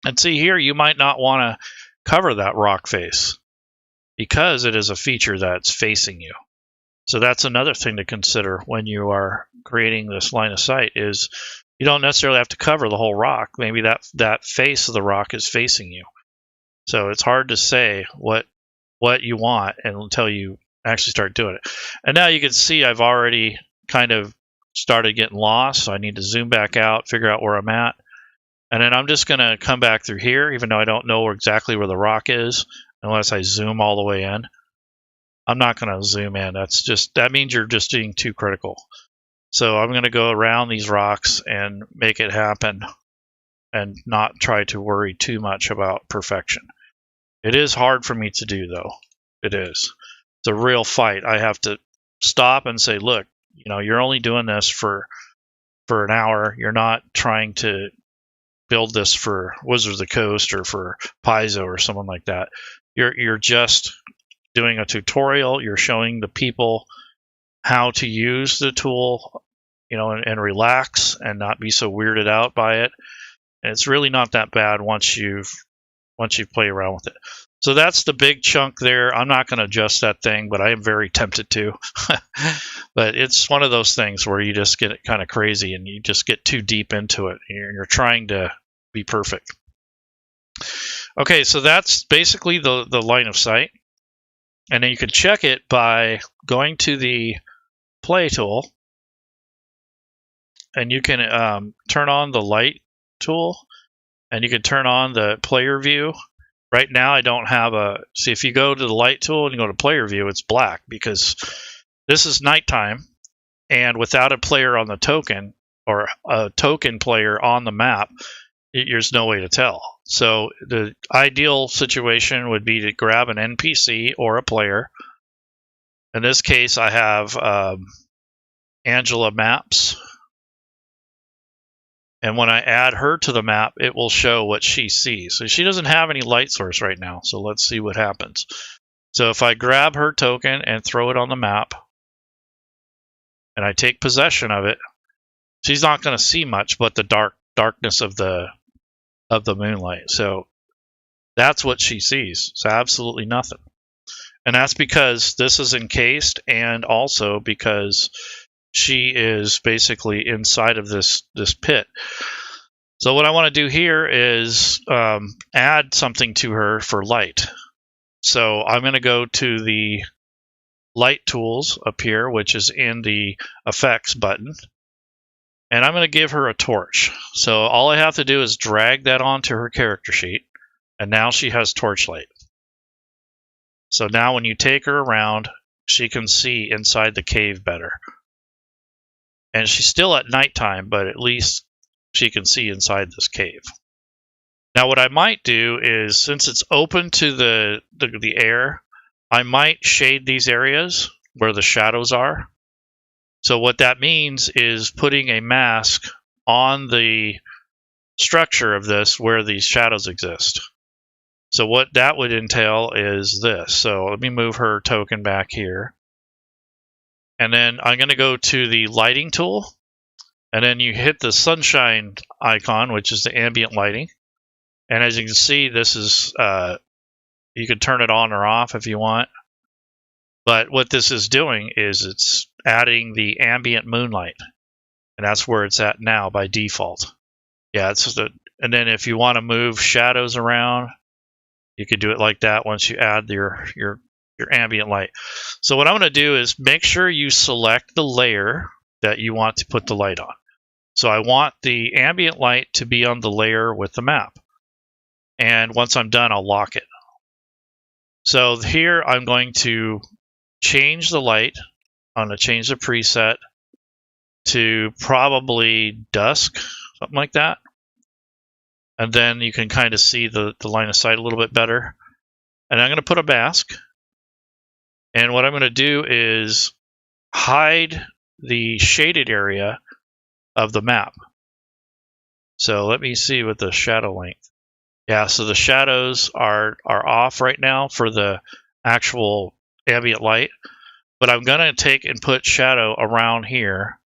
and see here, you might not want to cover that rock face because it is a feature that's facing you. So that's another thing to consider when you are creating this line of sight is you don't necessarily have to cover the whole rock. Maybe that face of the rock is facing you. So it's hard to say what you want until you actually start doing it. And now you can see I've already kind of started getting lost. So I need to zoom back out, figure out where I'm at. And then I'm just going to come back through here, even though I don't know exactly where the rock is, unless I zoom all the way in. I'm not going to zoom in. That means you're just being too critical. So I'm going to go around these rocks and make it happen and not try to worry too much about perfection. It is hard for me to do, though. It is. It's a real fight. I have to stop and say, look, you're only doing this for an hour. You're not trying to build this for Wizards of the Coast or for Paizo or someone like that. You're just doing a tutorial. You're showing the people how to use the tool, and relax and not be so weirded out by it. And it's really not that bad once you play around with it. So that's the big chunk there. I'm not going to adjust that thing, but I am very tempted to. But it's one of those things where you just get kind of crazy and you just get too deep into it. You're trying to be perfect. Okay, so that's basically the line of sight. And then you can check it by going to the play tool. And you can turn on the light tool. And you can turn on the player view. Right now I don't have see, if you go to the light tool and you go to player view, it's black because this is nighttime. And without a player on the token or a token player on the map, there's no way to tell. So the ideal situation would be to grab an NPC or a player. In this case, I have Angela Maps. And when I add her to the map, it will show what she sees. So she doesn't have any light source right now. So let's see what happens. So if I grab her token and throw it on the map, and I take possession of it, she's not going to see much but the darkness of the moonlight. So that's what she sees. It's absolutely nothing. And that's because this is encased, and also because she is basically inside of this pit. So what I want to do here is add something to her for light. So I'm going to go to the light tools up here, which is in the effects button. And I'm going to give her a torch. So all I have to do is drag that onto her character sheet. And now she has torchlight. So now when you take her around, she can see inside the cave better. And she's still at nighttime, but at least she can see inside this cave. Now what I might do is, since it's open to the air, I might shade these areas where the shadows are. So what that means is putting a mask on the structure of this where these shadows exist. So what that would entail is this. So let me move her token back here. And then I'm going to go to the lighting tool. And then you hit the sunshine icon, which is the ambient lighting. And as you can see, this is, you can turn it on or off if you want. But what this is doing is it's adding the ambient moonlight. And that's where it's at now by default. Yeah, and then if you want to move shadows around, you could do it like that once you add your ambient light. So what I'm going to do is make sure you select the layer that you want to put the light on. So I want the ambient light to be on the layer with the map. And once I'm done, I'll lock it. So here I'm going to change the light. I'm going to change the preset to probably dusk, something like that. And then you can kind of see the line of sight a little bit better. And I'm going to put a mask. And what I'm going to do is hide the shaded area of the map. So let me see with the shadow length. Yeah, so the shadows are off right now for the actual ambient light. But I'm going to take and put shadow around here.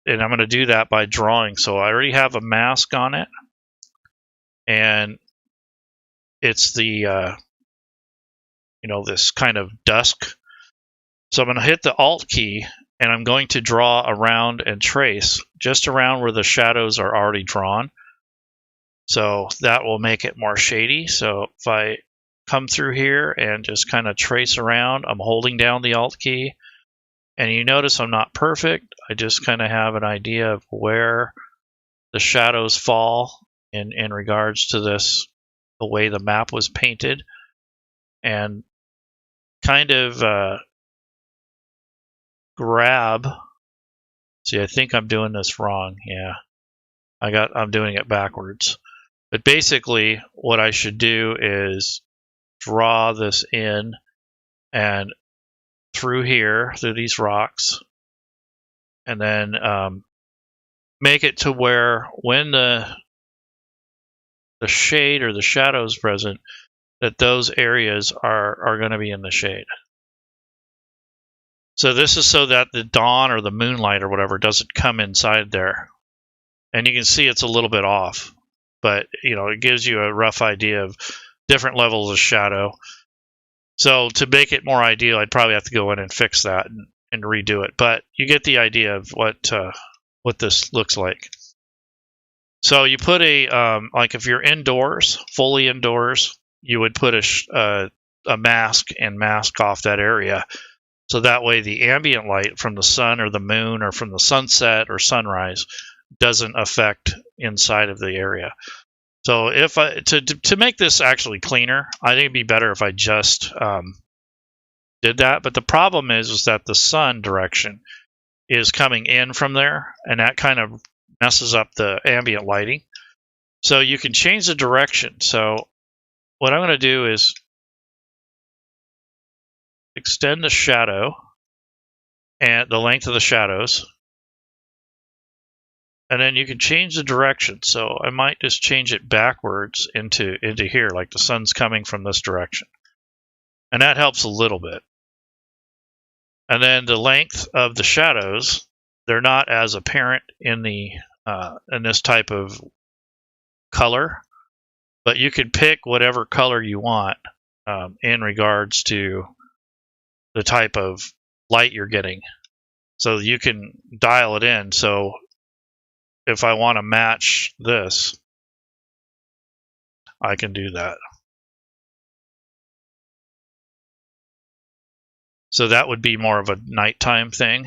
And I'm going to do that by drawing. So I already have a mask on it. And it's the, this kind of dusk. So I'm going to hit the Alt key, and I'm going to draw around and trace just around where the shadows are already drawn. So that will make it more shady. So if I come through here and just kind of trace around, I'm holding down the Alt key. And you notice I'm not perfect. I just kind of have an idea of where the shadows fall in regards to this, the way the map was painted, and kind of grab. See, I think I'm doing this wrong. Yeah, I'm doing it backwards. But basically, what I should do is draw this in and through here, through these rocks, and then make it to where when the shade or the shadow is present, that those areas are going to be in the shade. So this is so that the dawn or the moonlight or whatever doesn't come inside there. And you can see it's a little bit off, but it gives you a rough idea of different levels of shadow. So to make it more ideal, I'd probably have to go in and fix that and redo it. But you get the idea of what this looks like. So you put like if you're indoors, fully indoors, you would put a mask and mask off that area. So that way the ambient light from the sun or the moon or from the sunset or sunrise doesn't affect inside of the area. So if to make this actually cleaner, I think it'd be better if I just did that. But the problem is that the sun direction is coming in from there, and that kind of messes up the ambient lighting. So you can change the direction. So what I'm going to do is extend the shadow and the length of the shadows. And then you can change the direction. So I might just change it backwards into here, like the sun's coming from this direction. And that helps a little bit. And then the length of the shadows, they're not as apparent in this type of color, but you can pick whatever color you want in regards to the type of light you're getting. So you can dial it in. So if I want to match this, I can do that. So that would be more of a nighttime thing.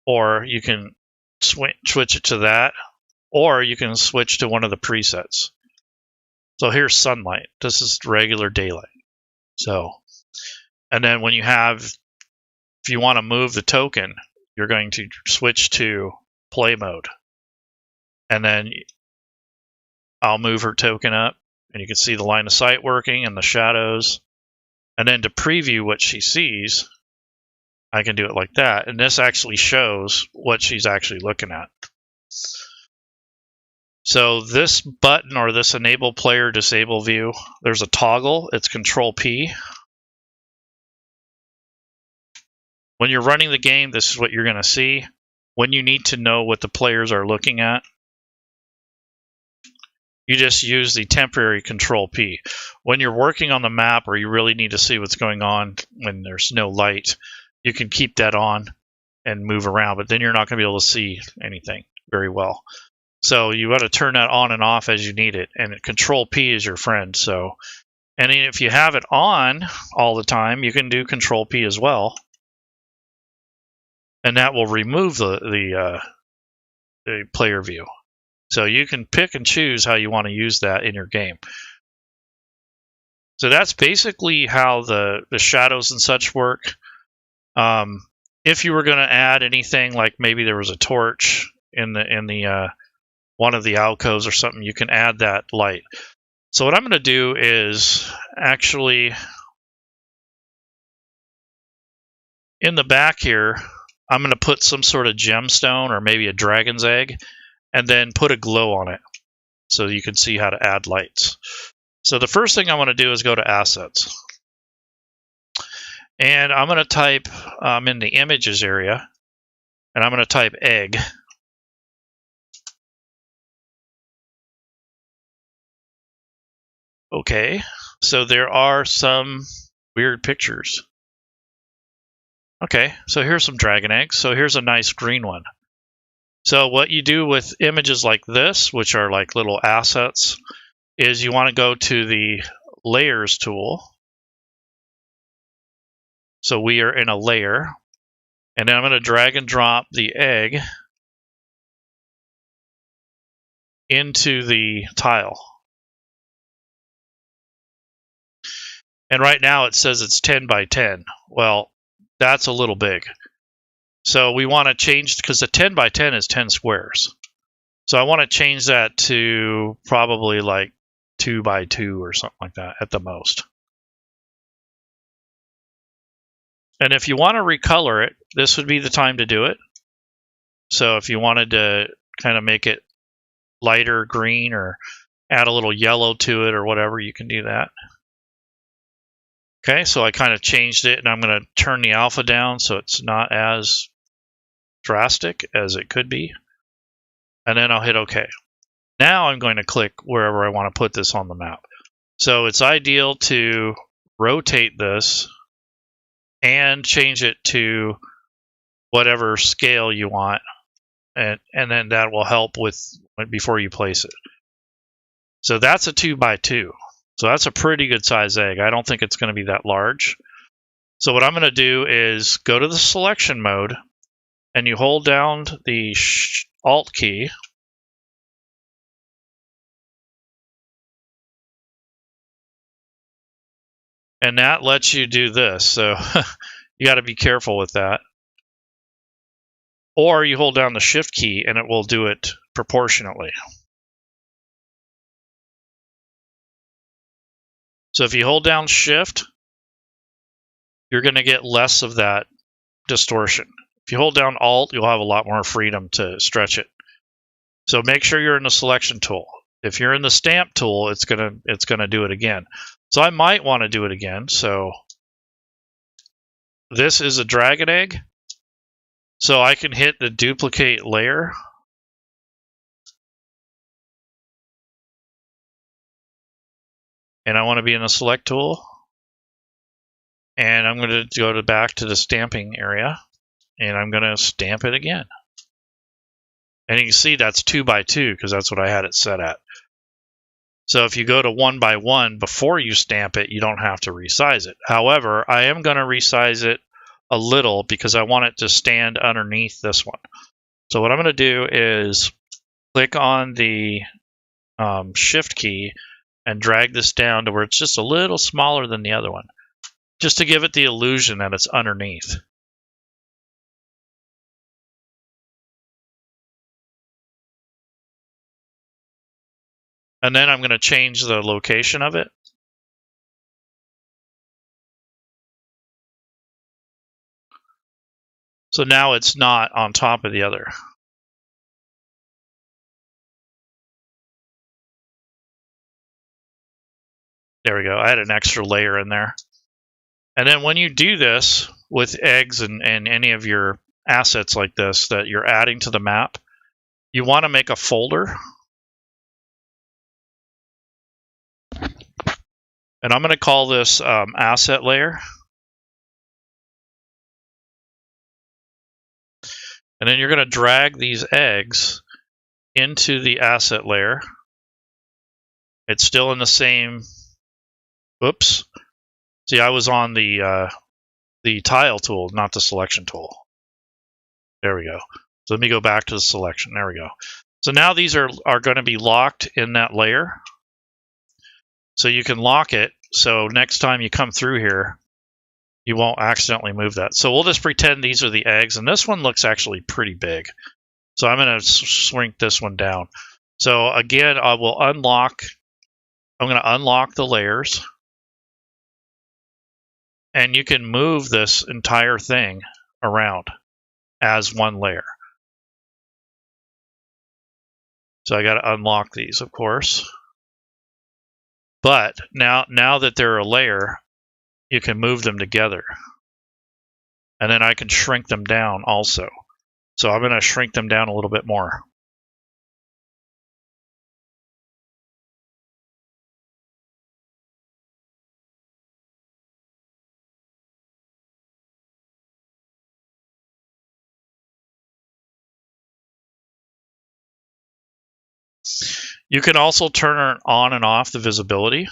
Or you can switch it to that, or you can switch to one of the presets. So here's sunlight. This is regular daylight. So, and then when you have, if you want to move the token, you're going to switch to play mode. And then I'll move her token up, and you can see the line of sight working and the shadows. And then to preview what she sees, I can do it like that. And this actually shows what she's actually looking at. So this button, or this enable player disable view, there's a toggle. It's Control P. When you're running the game, this is what you're going to see. When you need to know what the players are looking at, you just use the temporary Control P. When you're working on the map, or you really need to see what's going on when there's no light, you can keep that on and move around, but then you're not going to be able to see anything very well. So you got to turn that on and off as you need it, and Control P is your friend. So, and if you have it on all the time, you can do Control P as well, and that will remove the player view. So you can pick and choose how you want to use that in your game. So that's basically how the shadows and such work. If you were going to add anything, like maybe there was a torch in the one of the alcoves or something, you can add that light. So what I'm going to do is actually, in the back here, I'm going to put some sort of gemstone or maybe a dragon's egg, and then put a glow on it so you can see how to add lights. So the first thing I want to do is go to Assets. And I'm going to type in the Images area, and I'm going to type egg. Okay, so there are some weird pictures. Okay, so here's some dragon eggs. So here's a nice green one. So what you do with images like this, which are like little assets, is you want to go to the Layers tool. So we are in a layer, and then I'm going to drag and drop the egg into the tile. And right now it says it's 10 by 10. Well, that's a little big. So we want to change, because the 10 by 10 is 10 squares. So I want to change that to probably like 2 by 2 or something like that at the most. And if you want to recolor it, this would be the time to do it. So if you wanted to kind of make it lighter green or add a little yellow to it or whatever, you can do that. Okay, so I kind of changed it, and I'm going to turn the alpha down so it's not as drastic as it could be. And then I'll hit OK. Now I'm going to click wherever I want to put this on the map. So it's ideal to rotate this and change it to whatever scale you want, and then that will help with before you place it. So that's a 2 by 2. So that's a pretty good size egg. I don't think it's going to be that large. So what I'm going to do is go to the selection mode, and you hold down the Alt key, and that lets you do this. So you got to be careful with that. Or you hold down the Shift key, and it will do it proportionately. So if you hold down Shift, you're going to get less of that distortion. If you hold down Alt, you'll have a lot more freedom to stretch it. So make sure you're in the selection tool. If you're in the stamp tool, it's gonna do it again. So I might want to do it again. So this is a dragon egg. So I can hit the duplicate layer. And I want to be in the select tool. And I'm going to go back to the stamping area. And I'm going to stamp it again. And you can see that's 2 by 2 because that's what I had it set at. So if you go to 1 by 1 before you stamp it, you don't have to resize it. However, I am going to resize it a little because I want it to stand underneath this one. So what I'm going to do is click on the Shift key and drag this down to where it's just a little smaller than the other one, just to give it the illusion that it's underneath. And then I'm going to change the location of it. So now it's not on top of the other. There we go. I had an extra layer in there. And then when you do this with eggs and any of your assets like this that you're adding to the map, you want to make a folder. And I'm going to call this asset layer. And then you're going to drag these eggs into the asset layer. It's still in the same. Oops. See, I was on the tile tool, not the selection tool. There we go. So let me go back to the selection. There we go. So now these are going to be locked in that layer. So you can lock it. So next time you come through here, you won't accidentally move that. So we'll just pretend these are the eggs. And this one looks actually pretty big. So I'm going to shrink this one down. So again, I will unlock. I'm going to unlock the layers. And you can move this entire thing around as one layer. So I got to unlock these, of course. But now that they're a layer, you can move them together. And then I can shrink them down also. So I'm going to shrink them down a little bit more. You can also turn on and off the visibility.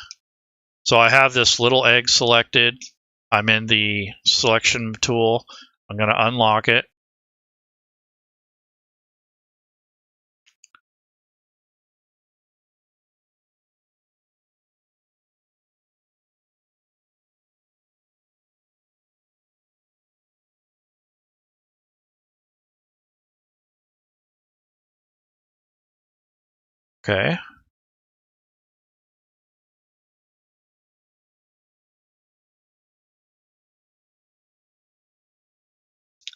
So I have this little egg selected. I'm in the selection tool. I'm going to unlock it. Okay.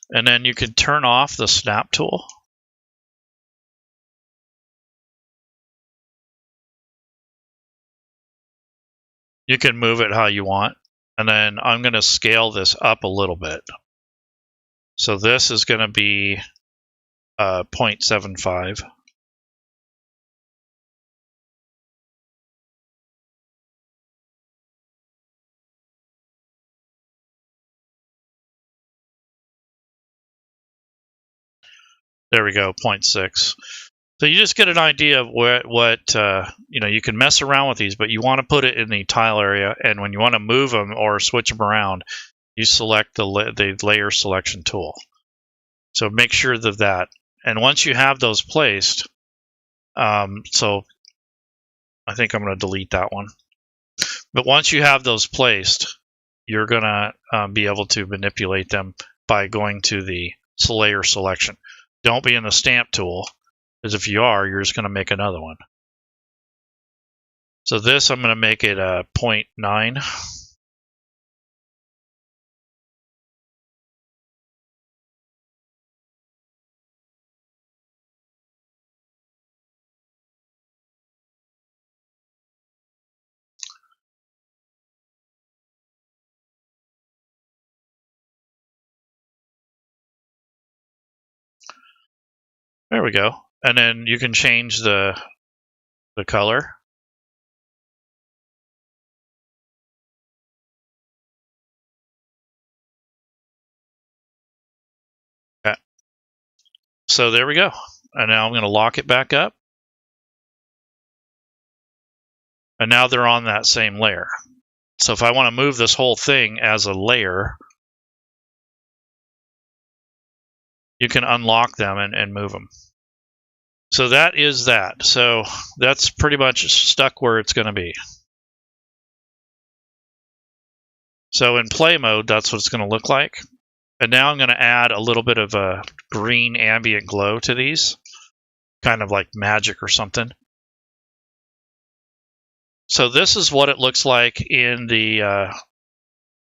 And then you can turn off the snap tool. You can move it how you want. And then I'm going to scale this up a little bit. So this is going to be 0.75. There we go, 0.6. So you just get an idea of what you can mess around with these, but you want to put it in the tile area. And when you want to move them or switch them around, you select the layer selection tool. So make sure of that. And once you have those placed, so I think I'm going to delete that one. But once you have those placed, you're going to be able to manipulate them by going to the layer selection. Don't be in the stamp tool, because if you are, you're just going to make another one. So this, I'm going to make it a 0.9. There we go. And then you can change the color. Okay. So there we go. And now I'm going to lock it back up. And now they're on that same layer. So if I want to move this whole thing as a layer, you can unlock them and move them. So that is that. So that's pretty much stuck where it's going to be. So in play mode, that's what it's going to look like. And now I'm going to add a little bit of a green ambient glow to these, kind of like magic or something. So this is what it looks like in the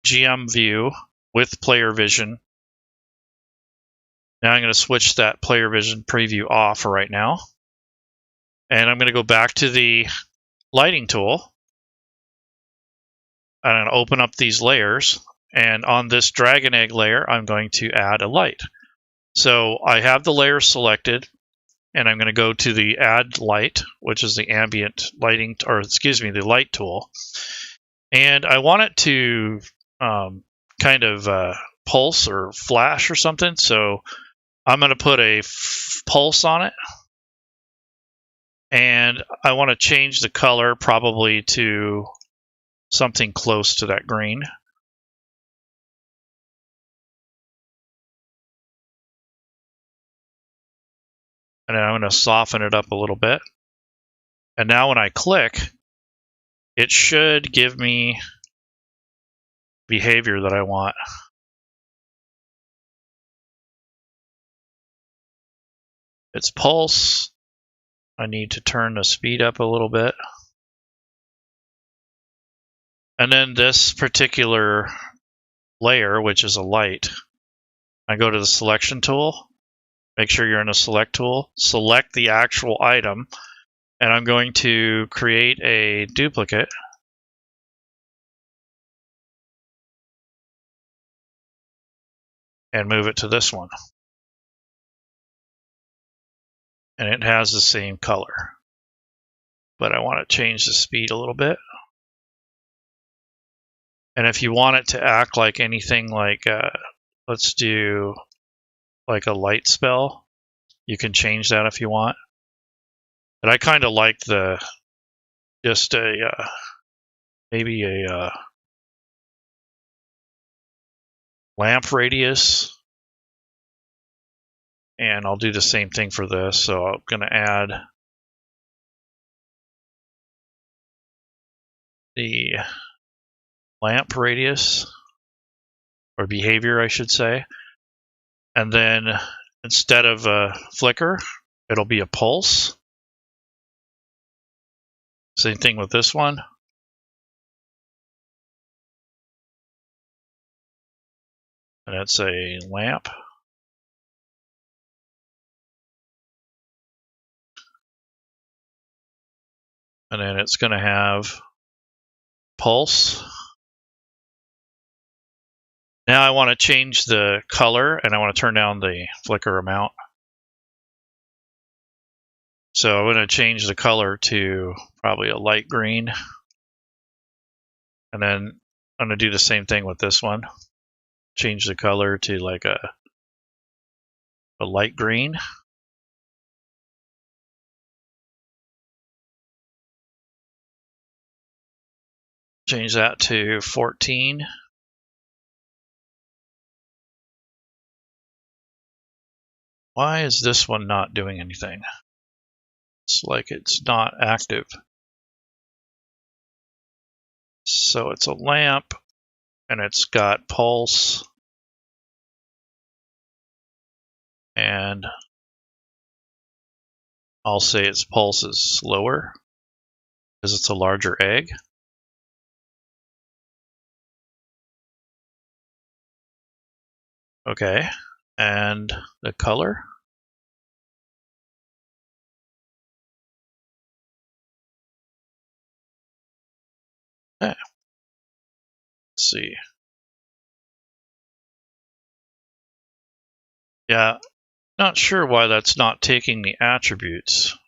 GM view with player vision. Now I'm going to switch that player vision preview off for right now. And I'm going to go back to the lighting tool. I'm going to open up these layers. And on this dragon egg layer, I'm going to add a light. So I have the layer selected. And I'm going to go to the add light, which is the ambient lighting, or excuse me, the light tool. And I want it to kind of pulse or flash or something. So I'm going to put a pulse on it. And I want to change the color probably to something close to that green. And I'm going to soften it up a little bit. And now when I click, it should give me behavior that I want. It's pulse. I need to turn the speed up a little bit. And then this particular layer, which is a light, I go to the selection tool. Make sure you're in the select tool. Select the actual item. And I'm going to create a duplicate. And move it to this one. And it has the same color. But I want to change the speed a little bit. And if you want it to act like anything like, let's do like a light spell, you can change that if you want. But I kind of like the, just a, maybe a lamp radius. And I'll do the same thing for this. So I'm going to add the lamp radius, or behavior, I should say. And then instead of a flicker, it'll be a pulse. Same thing with this one. And it's a lamp. And then it's going to have pulse. Now I want to change the color, and I want to turn down the flicker amount. So I'm going to change the color to probably a light green. And then I'm going to do the same thing with this one. Change the color to like a light green. Change that to 14. Why is this one not doing anything? It's like it's not active. So it's a lamp, and it's got pulse. And I'll say its pulse is slower because it's a larger egg. Okay, and the color. Okay. Let's see. Yeah, not sure why that's not taking the attributes.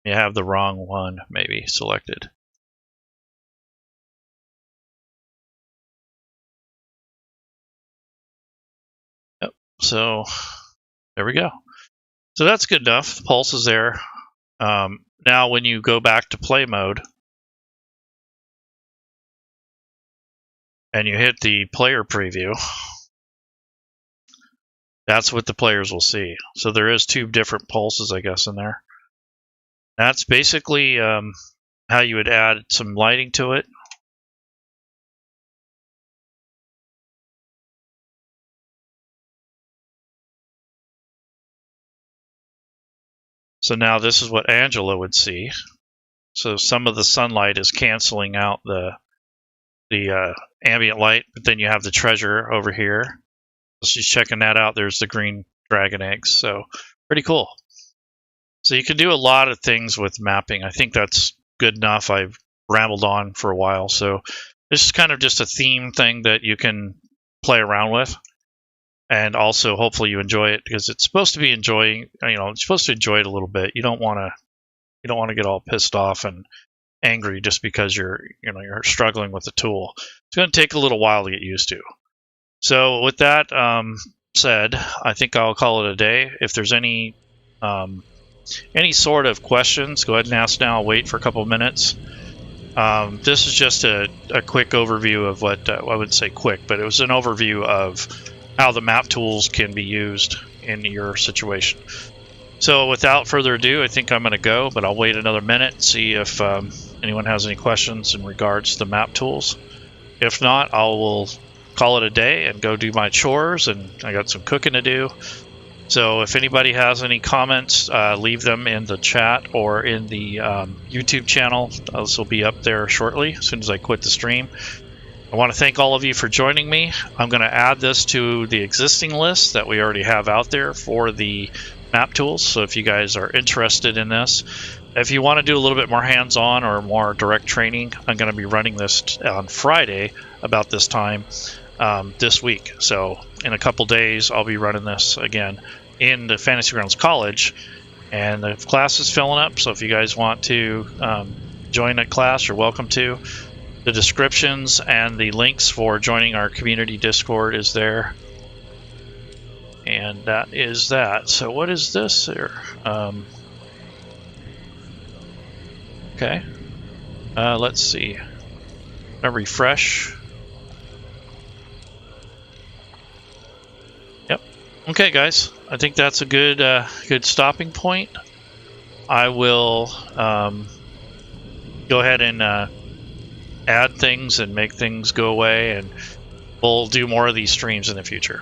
You have the wrong one maybe selected. Yep, so there we go. So that's good enough. The pulse is there. Now when you go back to play mode and you hit the player preview, that's what the players will see. So there is 2 different pulses, I guess, in there. That's basically how you would add some lighting to it. So now this is what Angela would see. So some of the sunlight is canceling out the ambient light, but then you have the treasure over here. So she's checking that out. There's the green dragon eggs. So pretty cool. So you can do a lot of things with mapping. I think that's good enough. I've rambled on for a while. So this is kind of just a theme thing that you can play around with. And also, hopefully, you enjoy it, because it's supposed to be enjoying. You're supposed to enjoy it a little bit. You don't want to get all pissed off and angry just because you're struggling with the tool. It's going to take a little while to get used to. So with that said, I think I'll call it a day. If there's any sort of questions, go ahead and ask now. I'll wait for a couple of minutes. This is just a quick overview of what I wouldn't say quick, but it was an overview of how the map tools can be used in your situation. So without further ado, I think I'm going to go, but I'll wait another minute and see if anyone has any questions in regards to the map tools. If not, I will call it a day and go do my chores, and I got some cooking to do. So if anybody has any comments, leave them in the chat or in the YouTube channel. This will be up there shortly as soon as I quit the stream. I want to thank all of you for joining me. I'm going to add this to the existing list that we already have out there for the map tools. So if you guys are interested in this, if you want to do a little bit more hands-on or more direct training, I'm going to be running this on Friday about this time this week. So in a couple days, I'll be running this again in the Fantasy Grounds College, and the class is filling up. So if you guys want to join a class, you're welcome to. The descriptions and the links for joining our community Discord is there. And that is that. So what is this here? Okay. Let's see. I'm gonna refresh. Yep. Okay, guys. I think that's a good stopping point. I will go ahead and add things and make things go away, and we'll do more of these streams in the future.